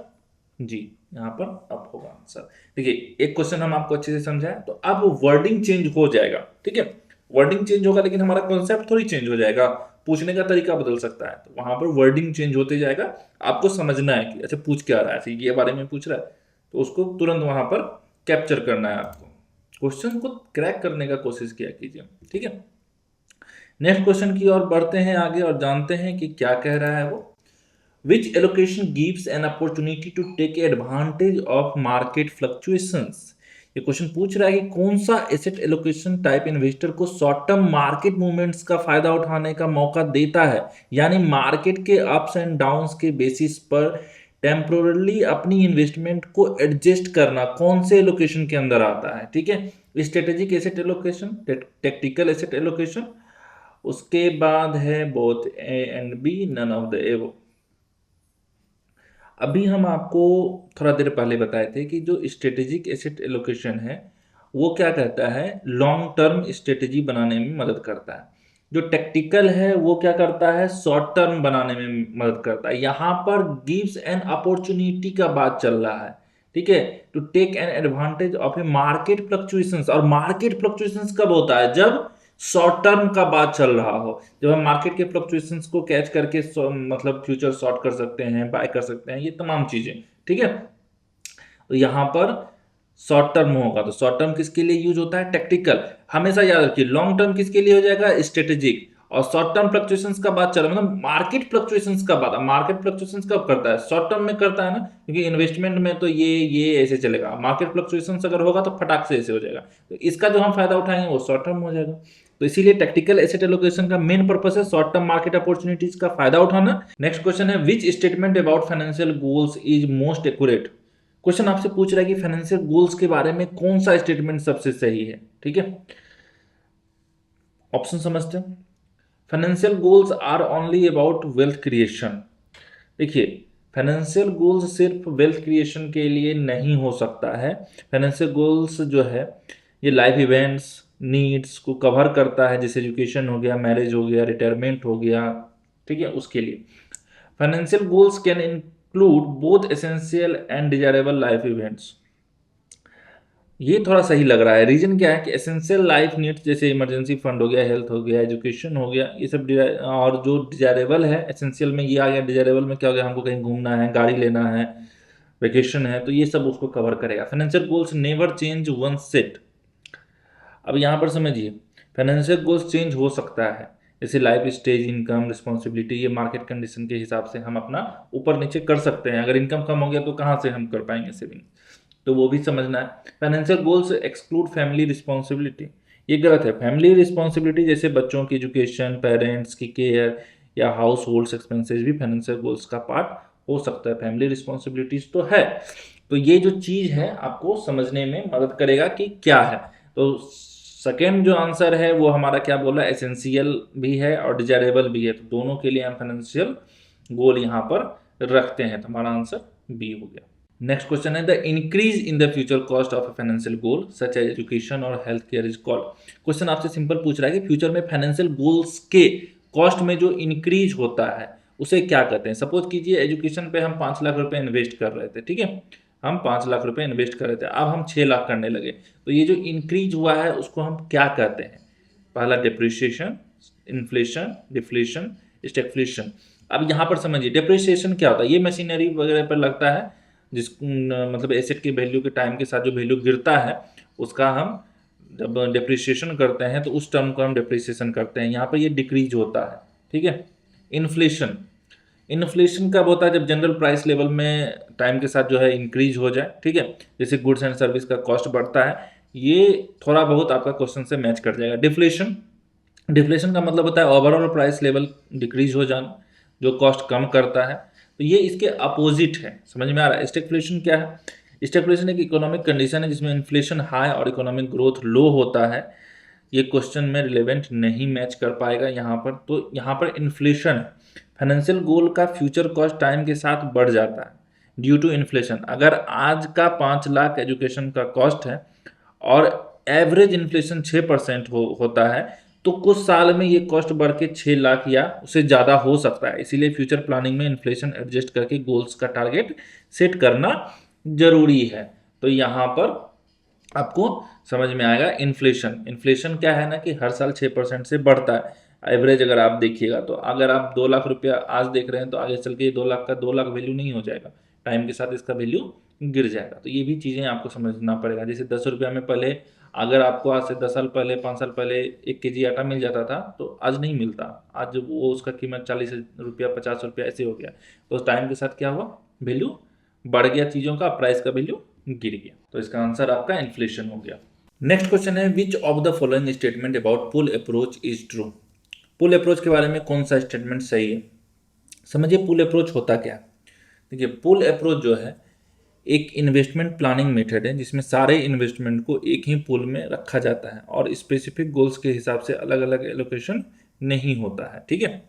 जी यहाँ पर अप होगा आंसर। देखिए एक क्वेश्चन हम आपको अच्छे से समझाएं तो अब वर्डिंग चेंज हो जाएगा, ठीक है, वर्डिंग चेंज होगा लेकिन हमारा कॉन्सेप्ट थोड़ी चेंज हो जाएगा, पूछने का तरीका बदल सकता है। तो वहां पर वर्डिंग चेंज होते जाएगा, आपको समझना है कि अच्छा पूछ क्या रहा है, ये बारे में पूछ रहा है तो उसको तुरंत वहां पर कैप्चर करना है। आपको क्वेश्चन को क्रैक करने का कोशिश किया कीजिए, ठीक है। नेक्स्ट क्वेश्चन की ओर बढ़ते हैं आगे और जानते हैं कि क्या कह रहा है वो। Which allocation gives an opportunity to take advantage of market fluctuations? ये क्वेश्चन पूछ रहा है कि कौन सा एसेट एलोकेशन टाइप इन्वेस्टर को शॉर्ट टर्म मार्केट मूवमेंट्स का फायदा उठाने का मौका देता है, यानी मार्केट के अप्स एंड डाउन्स के बेसिस पर टेम्पोरली अपनी इन्वेस्टमेंट को एडजस्ट करना कौन से एलोकेशन के अंदर आता है, ठीक है। Strategic asset allocation, tactical asset allocation, उसके बाद है both A and B, none of the above. अभी हम आपको थोड़ा देर पहले बताए थे कि जो स्ट्रेटेजिक एसेट एलोकेशन है वो क्या कहता है, लॉन्ग टर्म स्ट्रेटेजी बनाने में मदद करता है। जो टेक्टिकल है वो क्या करता है, शॉर्ट टर्म बनाने में मदद करता है। यहाँ पर गिव्स एन अपॉर्चुनिटी का बात चल रहा है, ठीक है, to take an advantage of a market fluctuations. और मार्केट फ्लक्चुएशंस कब होता है, जब शॉर्ट टर्म का बात चल रहा हो, जब हम मार्केट के फ्लक्चुएशंस को कैच करके मतलब फ्यूचर शॉर्ट कर सकते हैं, बाय कर सकते हैं, ये तमाम चीजें, ठीक है। तो यहाँ पर शॉर्ट टर्म होगा तो शॉर्ट टर्म किसके लिए यूज होता है, टेक्टिकल। हमेशा याद रखिए लॉन्ग टर्म किसके लिए हो जाएगा, स्ट्रेटेजिक। और शॉर्ट टर्म फ्लक्चुएशंस का बात चल रहा है, मतलब मार्केट फ्लक्चुएशंस का बात। मार्केट फ्लक्चुएशंस कब करता है, शॉर्ट टर्म में करता है ना, क्योंकि इन्वेस्टमेंट में तो ये ऐसे चलेगा। मार्केट फ्लक्चुएशंस अगर होगा तो फटाक से ऐसे हो जाएगा, तो इसका जो हम फायदा उठाएंगे वो शॉर्ट टर्म हो जाएगा। तो इसीलिए टेक्टिकल एसेट एलोकेशन का मेन पर्पस है शॉर्ट टर्म मार्केट अपॉर्चुनिटीज का फायदा उठाना। नेक्स्ट क्वेश्चन है, which statement about financial goals is most accurate. Question आपसे पूछ रहा है कि फाइनेंशियल गोल्स के बारे में कौन सा स्टेटमेंट सबसे सही है, ठीक है। ऑप्शन समझते हैं। Financial goals are only about wealth creation. देखिए फाइनेंशियल गोल्स सिर्फ वेल्थ क्रिएशन के लिए नहीं हो सकता है। फाइनेंशियल गोल्स जो है ये लाइफ इवेंट्स नीड्स को कवर करता है, जैसे एजुकेशन हो गया, मैरिज हो गया, रिटायरमेंट हो गया, ठीक है, उसके लिए। Financial goals can include both essential and desirable life events. ये थोड़ा सही लग रहा है। रीजन क्या है कि एसेंशियल लाइफ नीड्स जैसे इमरजेंसी फंड हो गया, हेल्थ हो गया, एजुकेशन हो गया, ये सब और जो डिजायरेबल है, एसेंशियल में ये आ गया, डिजायरेबल में क्या हो गया, हमको कहीं घूमना है, गाड़ी लेना है, वेकेशन है, तो ये सब उसको कवर करेगा। Financial goals never change one set. अब यहाँ पर समझिए फाइनेंशियल गोल्स चेंज हो सकता है, जैसे लाइफ स्टेज, इनकम, रिस्पॉन्सिबिलिटी, ये मार्केट कंडीशन के हिसाब से हम अपना ऊपर नीचे कर सकते हैं। अगर इनकम कम हो गया तो कहाँ से हम कर पाएंगे सेविंग। तो वो भी समझना है। Financial goals exclude family responsibility, ये गलत है। फैमिली रिस्पॉन्सिबिलिटी जैसे बच्चों की एजुकेशन, पेरेंट्स की केयर या हाउस होल्ड एक्सपेंसेस भी फाइनेंशियल गोल्स का पार्ट हो सकता है। फैमिली रिस्पॉन्सिबिलिटीज तो है, तो ये जो चीज़ है आपको समझने में मदद करेगा कि क्या है। तो सेकेंड जो आंसर है वो हमारा क्या बोला, एसेंशियल भी है और डिजायरेबल भी है, तो दोनों के लिए हम फाइनेंशियल गोल यहाँ पर रखते हैं, तो हमारा आंसर बी हो गया। नेक्स्ट क्वेश्चन है the increase in the future cost of a financial goal such as education और health care is called. Question आपसे सिंपल पूछ रहा है कि फ्यूचर में फाइनेंशियल गोल्स के कॉस्ट में जो इंक्रीज होता है उसे क्या कहते हैं। सपोज कीजिए एजुकेशन पे हम 5 लाख रुपए इन्वेस्ट कर रहे थे, ठीक है, हम 5 लाख रुपए इन्वेस्ट कर रहे थे, अब हम 6 लाख करने लगे, तो ये जो इंक्रीज हुआ है उसको हम क्या कहते हैं। पहला डिप्रिसिएशन, इन्फ्लेशन, डिफ्लेशन, स्टैग्फ्लेशन। अब यहाँ पर समझिए डिप्रिसिएशन क्या होता है, ये मशीनरी वगैरह पर लगता है, जिस मतलब एसेट की वैल्यू के टाइम के साथ जो वैल्यू गिरता है उसका हम जब डिप्रिसिएशन करते हैं तो उस टर्म को हम डिप्रिसिएशन करते हैं। यहाँ पर ये डिक्रीज होता है, ठीक है। इन्फ्लेशन, इन्फ्लेशन कब होता है, जब जनरल प्राइस लेवल में टाइम के साथ जो है इंक्रीज हो जाए, ठीक है, जैसे गुड्स एंड सर्विस का कॉस्ट बढ़ता है, ये थोड़ा बहुत आपका क्वेश्चन से मैच कर जाएगा। डिफ्लेशन, डिफ्लेशन का मतलब होता है ओवरऑल प्राइस लेवल डिक्रीज हो जाना, जो कॉस्ट कम करता है, तो ये इसके अपोजिट है। समझ में आ रहा है। स्टैग्फ्लेशन क्या है, स्टैग्फ्लेशन एक इकोनॉमिक कंडीशन है जिसमें इन्फ्लेशन हाई और इकोनॉमिक ग्रोथ लो होता है। ये क्वेश्चन में रिलेवेंट नहीं मैच कर पाएगा यहाँ पर, तो यहाँ पर इन्फ्लेशन है। फाइनेंशियल गोल का फ्यूचर कॉस्ट टाइम के साथ बढ़ जाता है ड्यू टू इन्फ्लेशन। अगर आज का 5 लाख एजुकेशन का कॉस्ट है और एवरेज इन्फ्लेशन 6% होता है, तो कुछ साल में ये कॉस्ट बढ़ के 6 लाख या उससे ज़्यादा हो सकता है। इसीलिए फ्यूचर प्लानिंग में इन्फ्लेशन एडजस्ट करके गोल्स का टारगेट सेट करना जरूरी है। तो यहाँ पर आपको समझ में आएगा इन्फ्लेशन। इन्फ्लेशन क्या है ना कि हर साल 6% से बढ़ता है एवरेज। अगर आप देखिएगा तो अगर आप 2 लाख रुपया आज देख रहे हैं तो आगे चल के 2 लाख का 2 लाख वैल्यू नहीं हो जाएगा, टाइम के साथ इसका वैल्यू गिर जाएगा। तो ये भी चीज़ें आपको समझना पड़ेगा। जैसे 10 रुपया में पहले अगर आपको आज से 10 साल पहले 5 साल पहले 1 केजी आटा मिल जाता था, तो आज नहीं मिलता। आज वो उसका कीमत 40 रुपया 50 रुपया ऐसे हो गया। तो उस टाइम के साथ क्या हुआ, वैल्यू बढ़ गया चीज़ों का, प्राइस का वैल्यू गिर गया। तो इसका आंसर आपका इन्फ्लेशन हो गया। नेक्स्ट क्वेश्चन है which of the following statement about pull approach is true. Pull approach के बारे में कौन सा स्टेटमेंट सही है। समझिए पुल अप्रोच होता क्या। देखिए पुल अप्रोच जो है एक इन्वेस्टमेंट प्लानिंग मेथड है जिसमें सारे इन्वेस्टमेंट को एक ही पूल में रखा जाता है और स्पेसिफिक गोल्स के हिसाब से अलग अलग एलोकेशन नहीं होता है, ठीक है।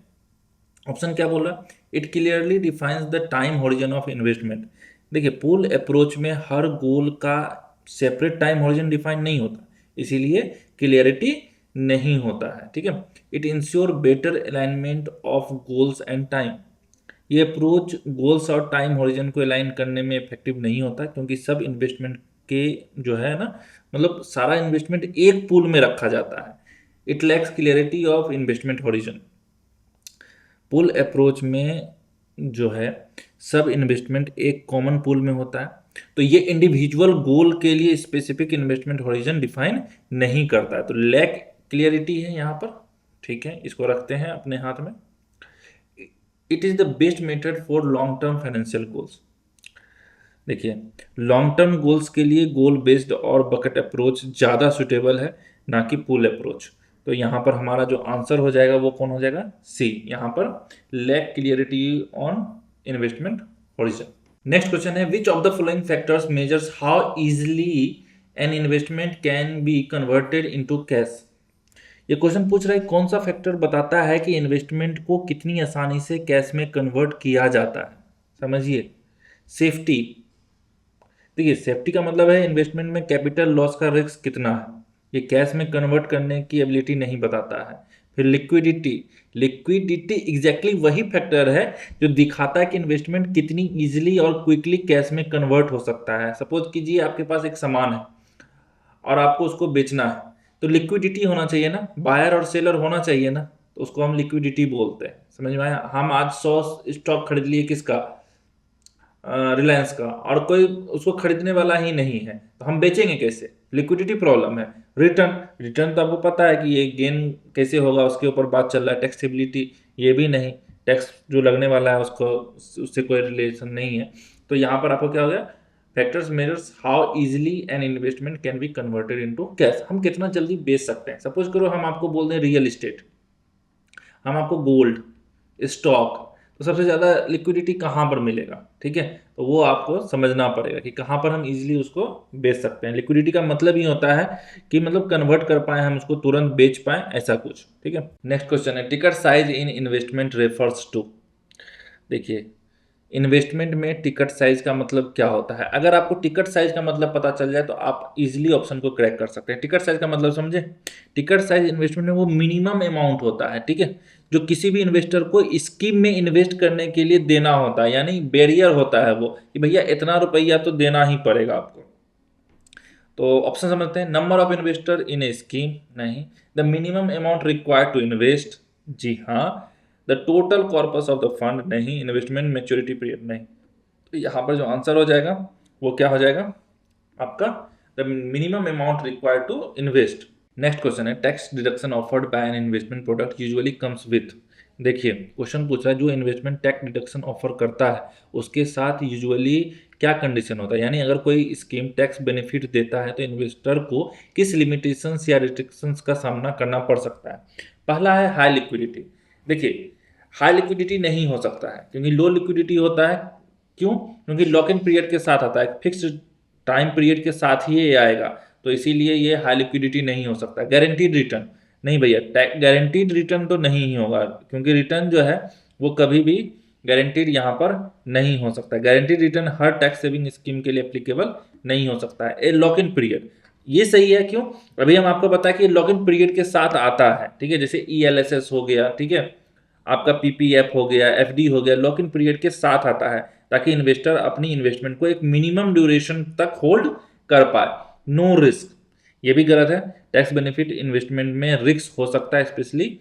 ऑप्शन क्या बोल रहा है, it clearly defines the time horizon of investment. देखिए पुल अप्रोच में हर गोल का सेपरेट टाइम होरिजन डिफाइन नहीं होता, इसीलिए क्लियरिटी नहीं होता है, ठीक है। It ensure better alignment of goals and time. ये अप्रोच गोल्स और टाइम होरिजन को अलाइन करने में इफेक्टिव नहीं होता क्योंकि सब इन्वेस्टमेंट के जो है ना, मतलब सारा इन्वेस्टमेंट एक पूल में रखा जाता है। It lacks clarity of investment horizon. Pull approach में जो है सब इन्वेस्टमेंट एक कॉमन पूल में होता है, तो ये इंडिविजुअल गोल के लिए स्पेसिफिक इन्वेस्टमेंट होरिजन डिफाइन नहीं करता है, तो लैक क्लियरिटी है यहाँ पर, ठीक है। इसको रखते हैं अपने हाथ में। It is the best method for long term financial goals. देखिए लॉन्ग टर्म गोल्स के लिए गोल बेस्ड और बकेट अप्रोच ज़्यादा सुटेबल है, ना कि पुल अप्रोच। तो यहाँ पर हमारा जो आंसर हो जाएगा वो कौन हो जाएगा, सी। यहाँ पर lack clarity on investment horizon. Next question है which of the following factors measures how easily an investment can be converted into cash. ये क्वेश्चन पूछ रहा है कौन सा फैक्टर बताता है कि इन्वेस्टमेंट को कितनी आसानी से कैश में कन्वर्ट किया जाता है। समझिए सेफ्टी। देखिए सेफ्टी का मतलब है इन्वेस्टमेंट में कैपिटल लॉस का रिस्क कितना है, ये कैश में कन्वर्ट करने की एबिलिटी नहीं बताता है। फिर लिक्विडिटी, लिक्विडिटी एग्जैक्टली वही फैक्टर है जो दिखाता है कि इन्वेस्टमेंट कितनी इजीली और क्विकली कैश में कन्वर्ट हो सकता है। सपोज कीजिए आपके पास एक सामान है और आपको उसको बेचना है, तो लिक्विडिटी होना चाहिए ना, बायर और सेलर होना चाहिए ना, तो उसको हम लिक्विडिटी बोलते हैं। समझ में आया। हम आज 100 स्टॉक खरीद लिए किसका, रिलायंस का, और कोई उसको खरीदने वाला ही नहीं है, तो हम बेचेंगे कैसे, लिक्विडिटी प्रॉब्लम है। रिटर्न, रिटर्न तो आपको पता है कि ये गेन कैसे होगा, उसके ऊपर बात चल रहा है। टैक्सेबिलिटी, ये भी नहीं, टैक्स जो लगने वाला है उसको उससे कोई रिलेशन नहीं है। तो यहाँ पर आपको क्या हो गया, factors measures how easily N investment can be converted into cash. हम कितना जल्दी बेच सकते हैं। सपोज करो हम आपको बोल दें रियल एस्टेट, हम आपको गोल्ड, स्टॉक, तो सबसे ज़्यादा लिक्विडिटी कहाँ पर मिलेगा, ठीक है, तो वो आपको समझना पड़ेगा कि कहाँ पर हम इजीली उसको बेच सकते हैं। लिक्विडिटी का मतलब ही होता है कि मतलब कन्वर्ट कर पाए, हम उसको तुरंत बेच पाए, ऐसा कुछ, ठीक है। नेक्स्ट क्वेश्चन है, ticket size in investment refers to. देखिए, इन्वेस्टमेंट में टिकट साइज का मतलब क्या होता है। अगर आपको टिकट साइज का मतलब पता चल जाए तो आप इजीली ऑप्शन को क्रैक कर सकते हैं। टिकट साइज का मतलब समझे, टिकट साइज इन्वेस्टमेंट में वो मिनिमम अमाउंट होता है, ठीक है, जो किसी भी इन्वेस्टर को स्कीम में इन्वेस्ट करने के लिए देना होता है, यानी बैरियर होता है वो कि भैया इतना रुपया तो देना ही पड़ेगा आपको। तो ऑप्शन समझते हैं, number of investor in a scheme, नहीं। The minimum amount required to invest, जी हाँ। The total corpus of the fund, नहीं। इन्वेस्टमेंट मैच्योरिटी पीरियड, नहीं। तो यहाँ पर जो आंसर हो जाएगा वो क्या हो जाएगा आपका, the minimum amount required to invest. Next question है, tax deduction offered by an investment product usually comes with. देखिए, क्वेश्चन पूछ रहा है जो इन्वेस्टमेंट टैक्स डिडक्शन ऑफर करता है उसके साथ यूजुअली क्या कंडीशन होता है, यानी अगर कोई स्कीम टैक्स बेनिफिट देता है तो इन्वेस्टर को किस लिमिटेशंस या रिस्ट्रिक्शंस का सामना करना पड़ सकता है। पहला है हाई लिक्विडिटी। देखिए, हाई लिक्विडिटी नहीं हो सकता है क्योंकि लो लिक्विडिटी होता है। क्यों? क्योंकि लॉक इन पीरियड के साथ आता है, फिक्स टाइम पीरियड के साथ ही ये आएगा, तो इसीलिए ये हाई लिक्विडिटी नहीं हो सकता। गारंटीड रिटर्न, नहीं भैया, गारंटीड रिटर्न तो नहीं ही होगा क्योंकि रिटर्न जो है वो कभी भी गारंटीड यहाँ पर नहीं हो सकता। गारंटीड रिटर्न हर टैक्स सेविंग स्कीम के लिए एप्लीकेबल नहीं हो सकता है। ए लॉक इन पीरियड, ये सही है। क्यों? अभी हम आपको बताया कि लॉक इन पीरियड के साथ आता है, ठीक है, जैसे ELSS हो गया, ठीक है, आपका PPF हो गया, FD हो गया, लॉक इन पीरियड के साथ आता है ताकि इन्वेस्टर अपनी इन्वेस्टमेंट को एक मिनिमम ड्यूरेशन तक होल्ड कर पाए। नो रिस्क, ये भी गलत है। टैक्स बेनिफिट इन्वेस्टमेंट में रिस्क हो सकता है, स्पेशली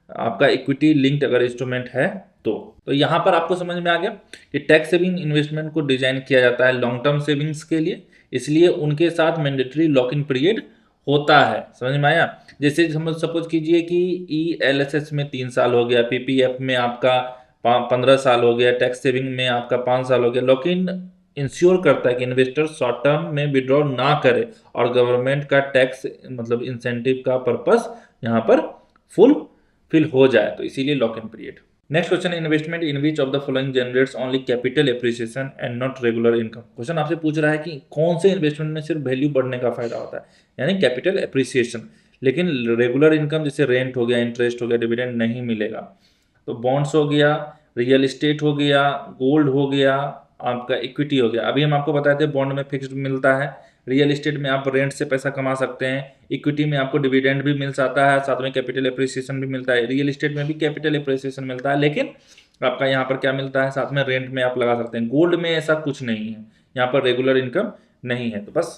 आपका इक्विटी लिंक्ड अगर इंस्ट्रूमेंट है तो यहाँ पर आपको समझ में आ गया कि टैक्स सेविंग इन्वेस्टमेंट को डिजाइन किया जाता है लॉन्ग टर्म सेविंग्स के लिए, इसलिए उनके साथ मैंडेटरी लॉक इन पीरियड होता है। समझ में आया? जैसे सपोज कीजिए कि ELSS में 3 साल हो गया, PPF में आपका 15 साल हो गया, टैक्स सेविंग में आपका 5 साल हो गया। लॉक इन इंश्योर करता है कि इन्वेस्टर शॉर्ट टर्म में विड्रॉ ना करे और गवर्नमेंट का टैक्स मतलब इंसेंटिव का पर्पस यहाँ पर फुलफिल हो जाए, तो इसीलिए lock in period. Next question, investment in which of the following generates only capital appreciation and not regular income. Question आपसे पूछ रहा है कि कौन से इन्वेस्टमेंट में सिर्फ वैल्यू बढ़ने का फायदा होता है, यानी कैपिटल एप्रिसिएशन, लेकिन रेगुलर इनकम जैसे रेंट हो गया, इंटरेस्ट हो गया, डिविडेंड नहीं मिलेगा। तो बॉन्ड्स हो गया, रियल एस्टेट हो गया, गोल्ड हो गया, आपका इक्विटी हो गया। अभी हम आपको बताए थे बॉन्ड में फिक्स्ड मिलता है, रियल एस्टेट में आप रेंट से पैसा कमा सकते हैं, इक्विटी में आपको डिविडेंड भी मिल जाता है, साथ में कैपिटल एप्रिसिएशन भी मिलता है। रियल एस्टेट में भी कैपिटल एप्रिसिएशन मिलता है, लेकिन आपका यहाँ पर क्या मिलता है, साथ में रेंट में आप लगा सकते हैं। गोल्ड में ऐसा कुछ नहीं है, यहाँ पर रेगुलर इनकम नहीं है, तो बस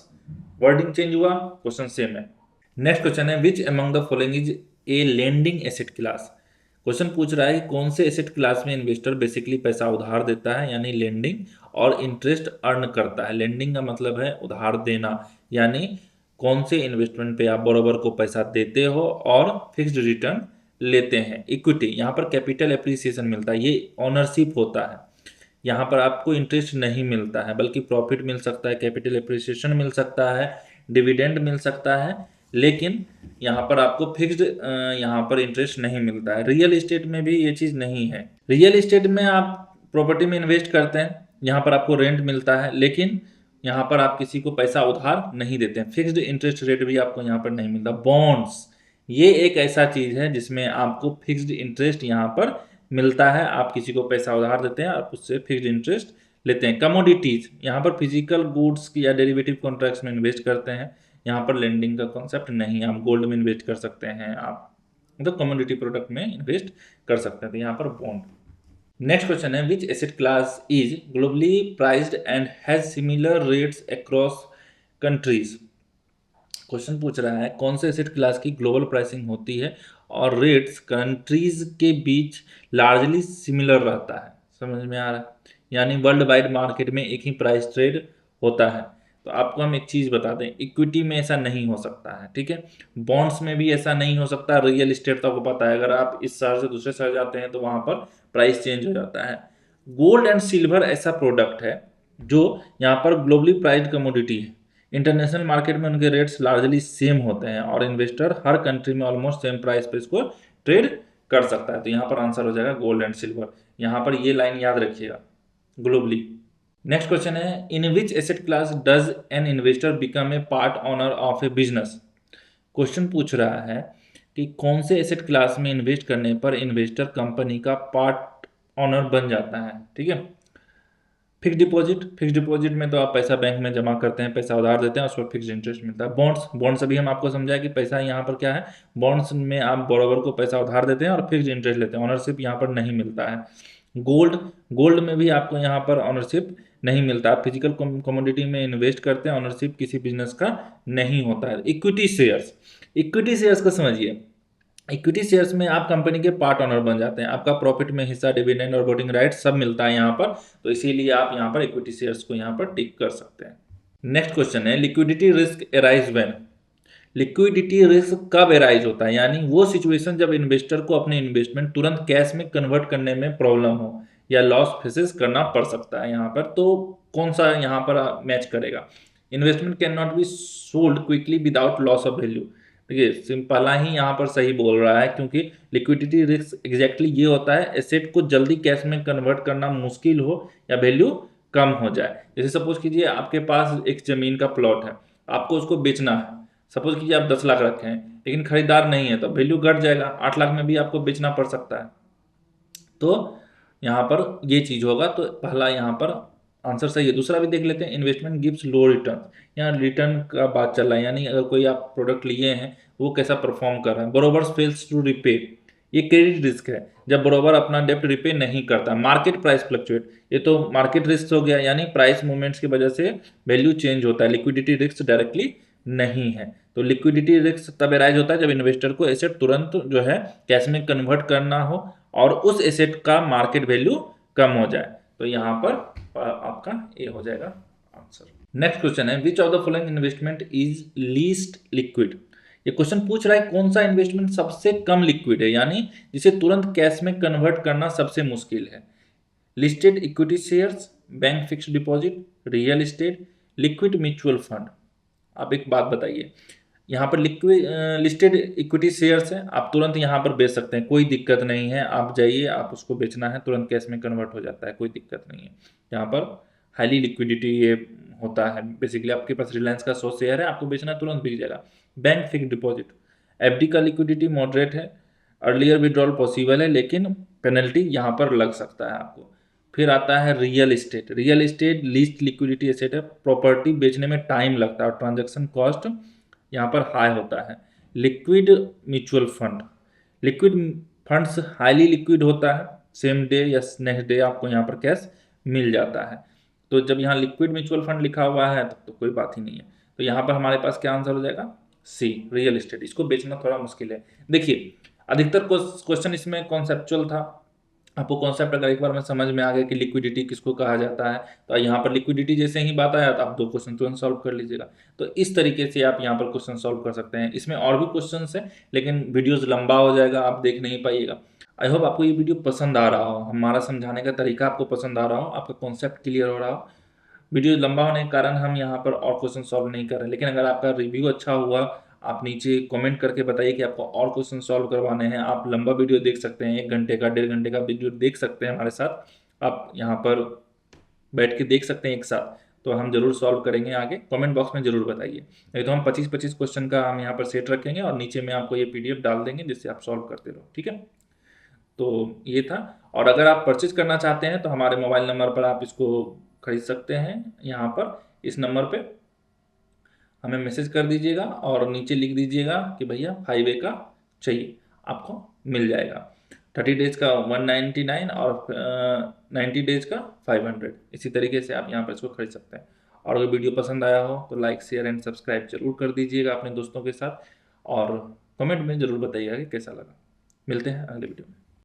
वर्डिंग चेंज हुआ, क्वेश्चन सेम है। नेक्स्ट क्वेश्चन है, which among the following is a lending asset class. Question पूछ रहा है कि कौन से एसेट क्लास में इन्वेस्टर बेसिकली पैसा उधार देता है, यानी लेंडिंग, और इंटरेस्ट अर्न करता है। लेंडिंग का मतलब है उधार देना, यानी कौन से इन्वेस्टमेंट पे आप बरोबर को पैसा देते हो और फिक्स्ड रिटर्न लेते हैं। इक्विटी, यहाँ पर कैपिटल एप्रिसिएशन मिलता है, ये ऑनरशिप होता है, यहाँ पर आपको इंटरेस्ट नहीं मिलता है बल्कि प्रॉफिट मिल सकता है, कैपिटल एप्रिसिएशन मिल सकता है, डिविडेंड मिल सकता है, लेकिन यहाँ पर आपको फिक्स्ड यहाँ पर इंटरेस्ट नहीं मिलता है। रियल एस्टेट में भी ये चीज़ नहीं है। रियल एस्टेट में आप प्रॉपर्टी में इन्वेस्ट करते हैं, यहाँ पर आपको रेंट मिलता है, लेकिन यहाँ पर आप किसी को पैसा उधार नहीं देते हैं। फिक्स्ड इंटरेस्ट रेट भी आपको यहाँ पर नहीं मिलता। बॉन्ड्स, ये एक ऐसा चीज़ है जिसमें आपको फिक्स्ड इंटरेस्ट यहाँ पर मिलता है, आप किसी को पैसा उधार देते हैं और उससे फिक्स्ड इंटरेस्ट लेते हैं। कमोडिटीज, यहाँ पर फिजिकल गुड्स या डेरिवेटिव कॉन्ट्रैक्ट्स में इन्वेस्ट करते हैं, यहाँ पर लेंडिंग का कॉन्सेप्ट नहीं। आप गोल्ड में इन्वेस्ट कर सकते हैं, आप मतलब कमोडिटी प्रोडक्ट में इन्वेस्ट कर सकते हैं, तो यहाँ पर बॉन्ड। नेक्स्ट क्वेश्चन है, which asset class is globally priced and has similar rates across countries. Question पूछ रहा है कौन से एसेट क्लास की ग्लोबल प्राइसिंग होती है और रेट्स कंट्रीज के बीच लार्जली सिमिलर रहता है। समझ में आ रहा है? यानी वर्ल्ड वाइड मार्केट में एक ही प्राइस ट्रेड होता है। तो आपको हम एक चीज़ बता दें, इक्विटी में ऐसा नहीं हो सकता है, ठीक है, बॉन्ड्स में भी ऐसा नहीं हो सकता, रियल एस्टेट तो आपको पता है, अगर आप इस शहर से दूसरे शहर जाते हैं तो वहाँ पर प्राइस चेंज हो जाता है। गोल्ड एंड सिल्वर ऐसा प्रोडक्ट है जो यहाँ पर ग्लोबली प्राइस्ड कमोडिटी है। इंटरनेशनल मार्केट में उनके रेट्स लार्जली सेम होते हैं और इन्वेस्टर हर कंट्री में ऑलमोस्ट सेम प्राइस पे इसको ट्रेड कर सकता है। तो यहाँ पर आंसर हो जाएगा गोल्ड एंड सिल्वर। यहाँ पर ये लाइन याद रखिएगा, ग्लोबली। नेक्स्ट क्वेश्चन है, in which asset class does an investor become a part owner of a business. Question पूछ रहा है कि कौन से एसेट क्लास में इन्वेस्ट करने पर इन्वेस्टर कंपनी का पार्ट ओनर बन जाता है। ठीक है, फिक्स डिपॉजिट, फिक्स डिपॉजिट में तो आप पैसा बैंक में जमा करते हैं, पैसा उधार देते हैं, उस पर फिक्स इंटरेस्ट मिलता है। बॉन्ड्स, बॉन्ड्स अभी हम आपको समझाया कि पैसा यहाँ पर क्या है, बॉन्ड्स में आप बॉरोवर को पैसा उधार देते हैं और फिक्स इंटरेस्ट लेते हैं, ऑनरशिप यहाँ पर नहीं मिलता है। गोल्ड, गोल्ड में भी आपको यहाँ पर ऑनरशिप नहीं मिलता। आप फिजिकल कमोडिटी में इन्वेस्ट करते हैं, ऑनरशिप किसी बिजनेस का नहीं होता है। इक्विटी शेयर्स, इक्विटी शेयर्स को समझिए, इक्विटी शेयर्स में आप कंपनी के पार्ट ओनर बन जाते हैं, आपका प्रॉफिट में हिस्सा, डिविडेंड और वोटिंग राइट सब मिलता है यहाँ पर, तो इसीलिए आप यहाँ पर इक्विटी शेयर्स को यहाँ पर टिक कर सकते हैं। नेक्स्ट क्वेश्चन है, liquidity risk arise when. Liquidity risk कब एराइज होता है, यानी वो सिचुएशन जब इन्वेस्टर को अपने इन्वेस्टमेंट तुरंत कैश में कन्वर्ट करने में प्रॉब्लम हो या लॉस फेसेस करना पड़ सकता है यहाँ पर। तो कौन सा यहाँ पर मैच करेगा, investment can not be sold quickly without loss of value. देखिए पहला ही यहाँ पर सही बोल रहा है, क्योंकि लिक्विडिटी रिस्क एग्जैक्टली ये होता है, एसेट को जल्दी कैश में कन्वर्ट करना मुश्किल हो या वैल्यू कम हो जाए। जैसे सपोज कीजिए आपके पास एक जमीन का प्लॉट है, आपको उसको बेचना है, सपोज कीजिए आप 10 लाख रखे हैं लेकिन खरीदार नहीं है, तो वैल्यू घट जाएगा, 8 लाख में भी आपको बेचना पड़ सकता है। तो यहाँ पर ये चीज़ होगा, तो पहला यहाँ पर आंसर सही है। दूसरा भी देख लेते हैं, इन्वेस्टमेंट गिव्स लो रिटर्न। यहाँ रिटर्न का बात चल रहा है, यानी अगर कोई आप प्रोडक्ट लिए हैं वो कैसा परफॉर्म कर रहा है। बोरोवर्स फेल्स टू रिपे, ये क्रेडिट रिस्क है, जब बोरोवर अपना डेप्ट रिपे नहीं करता। मार्केट प्राइस फ्लक्चुएट, ये तो मार्केट रिस्क हो गया, यानी प्राइस मूवमेंट्स की वजह से वैल्यू चेंज होता है। लिक्विडिटी रिस्क डायरेक्टली नहीं है। तो लिक्विडिटी रिस्क तब एराइज होता है जब इन्वेस्टर को एसेट तुरंत जो है कैश में कन्वर्ट करना हो और उस एसेट का मार्केट वैल्यू कम हो जाए। तो यहाँ पर आपका ए हो जाएगा आंसर। नेक्स्ट क्वेश्चन है, which of the following investment is least liquid. ये क्वेश्चन पूछ रहा है कौन सा इन्वेस्टमेंट सबसे कम लिक्विड है, यानी जिसे तुरंत कैश में कन्वर्ट करना सबसे मुश्किल है। Listed equity shares, bank fixed deposit, real estate, liquid mutual fund. आप एक बात बताइए, यहाँ पर लिक्विड लिस्टेड इक्विटी शेयर्स है, आप तुरंत यहाँ पर बेच सकते हैं, कोई दिक्कत नहीं है। आप जाइए, आप उसको बेचना है, तुरंत कैश में कन्वर्ट हो जाता है, कोई दिक्कत नहीं है। यहाँ पर हाईली लिक्विडिटी ये होता है, बेसिकली आपके पास रिलायंस का 100 शेयर है, आपको बेचना है तुरंत बिक जाएगा। बैंक फिक्स डिपॉजिट, एफडी का लिक्विडिटी मॉडरेट है, अर्लियर विड्रॉल पॉसिबल है लेकिन पेनल्टी यहाँ पर लग सकता है आपको। फिर आता है real estate, real estate least liquidity asset है, प्रॉपर्टी बेचने में टाइम लगता है और ट्रांजैक्शन कॉस्ट यहाँ पर हाई होता है। Liquid mutual fund, liquid funds highly liquid होता है, सेम डे या नेक्स्ट डे आपको यहाँ पर कैश मिल जाता है। तो जब यहाँ लिक्विड म्यूचुअल फंड लिखा हुआ है तब तो कोई बात ही नहीं है। तो यहाँ पर हमारे पास क्या आंसर हो जाएगा, सी रियल एस्टेट। इसको बेचना थोड़ा मुश्किल है। देखिए अधिकतर क्वेश्चन इसमें कॉन्सेप्चुअल था, आपको कॉन्सेप्ट अगर एक बार में समझ में आ गया कि लिक्विडिटी किसको कहा जाता है, तो यहाँ पर लिक्विडिटी जैसे ही बात आया तो आप 2 क्वेश्चन तुरंत सॉल्व कर लीजिएगा। तो इस तरीके से आप यहाँ पर क्वेश्चन सॉल्व कर सकते हैं। इसमें और भी क्वेश्चन है लेकिन वीडियोज लंबा हो जाएगा, आप देख नहीं पाइएगा। आई होप आपको ये वीडियो पसंद आ रहा हो, हमारा समझाने का तरीका आपको पसंद आ रहा हो, आपका कॉन्सेप्ट क्लियर हो रहा हो। वीडियो लंबा होने के कारण हम यहाँ पर और क्वेश्चन सॉल्व नहीं कर रहे, लेकिन अगर आपका रिव्यू अच्छा हुआ, आप नीचे कमेंट करके बताइए कि आपको और क्वेश्चन सॉल्व करवाने हैं। आप लंबा वीडियो देख सकते हैं, 1 घंटे का, 1.5 घंटे का वीडियो देख सकते हैं हमारे साथ, आप यहाँ पर बैठ के देख सकते हैं एक साथ। तो हम जरूर सॉल्व करेंगे आगे, कमेंट बॉक्स में जरूर बताइए। नहीं तो हम 25-25 क्वेश्चन का हम यहाँ पर सेट रखेंगे और नीचे में आपको ये PDF डाल देंगे जिससे आप सॉल्व करते रहो, ठीक है। तो ये था, और अगर आप परचेज करना चाहते हैं तो हमारे मोबाइल नंबर पर आप इसको खरीद सकते हैं। यहाँ पर इस नंबर पे हमें मैसेज कर दीजिएगा और नीचे लिख दीजिएगा कि भैया 5A का चाहिए, आपको मिल जाएगा। 30 डेज का 199 और 90 डेज का 500। इसी तरीके से आप यहाँ पर इसको खरीद सकते हैं। और अगर वीडियो पसंद आया हो तो लाइक, शेयर एंड सब्सक्राइब जरूर कर दीजिएगा अपने दोस्तों के साथ, और कमेंट में ज़रूर बताइएगा कि कैसा लगा। मिलते हैं अगले वीडियो में।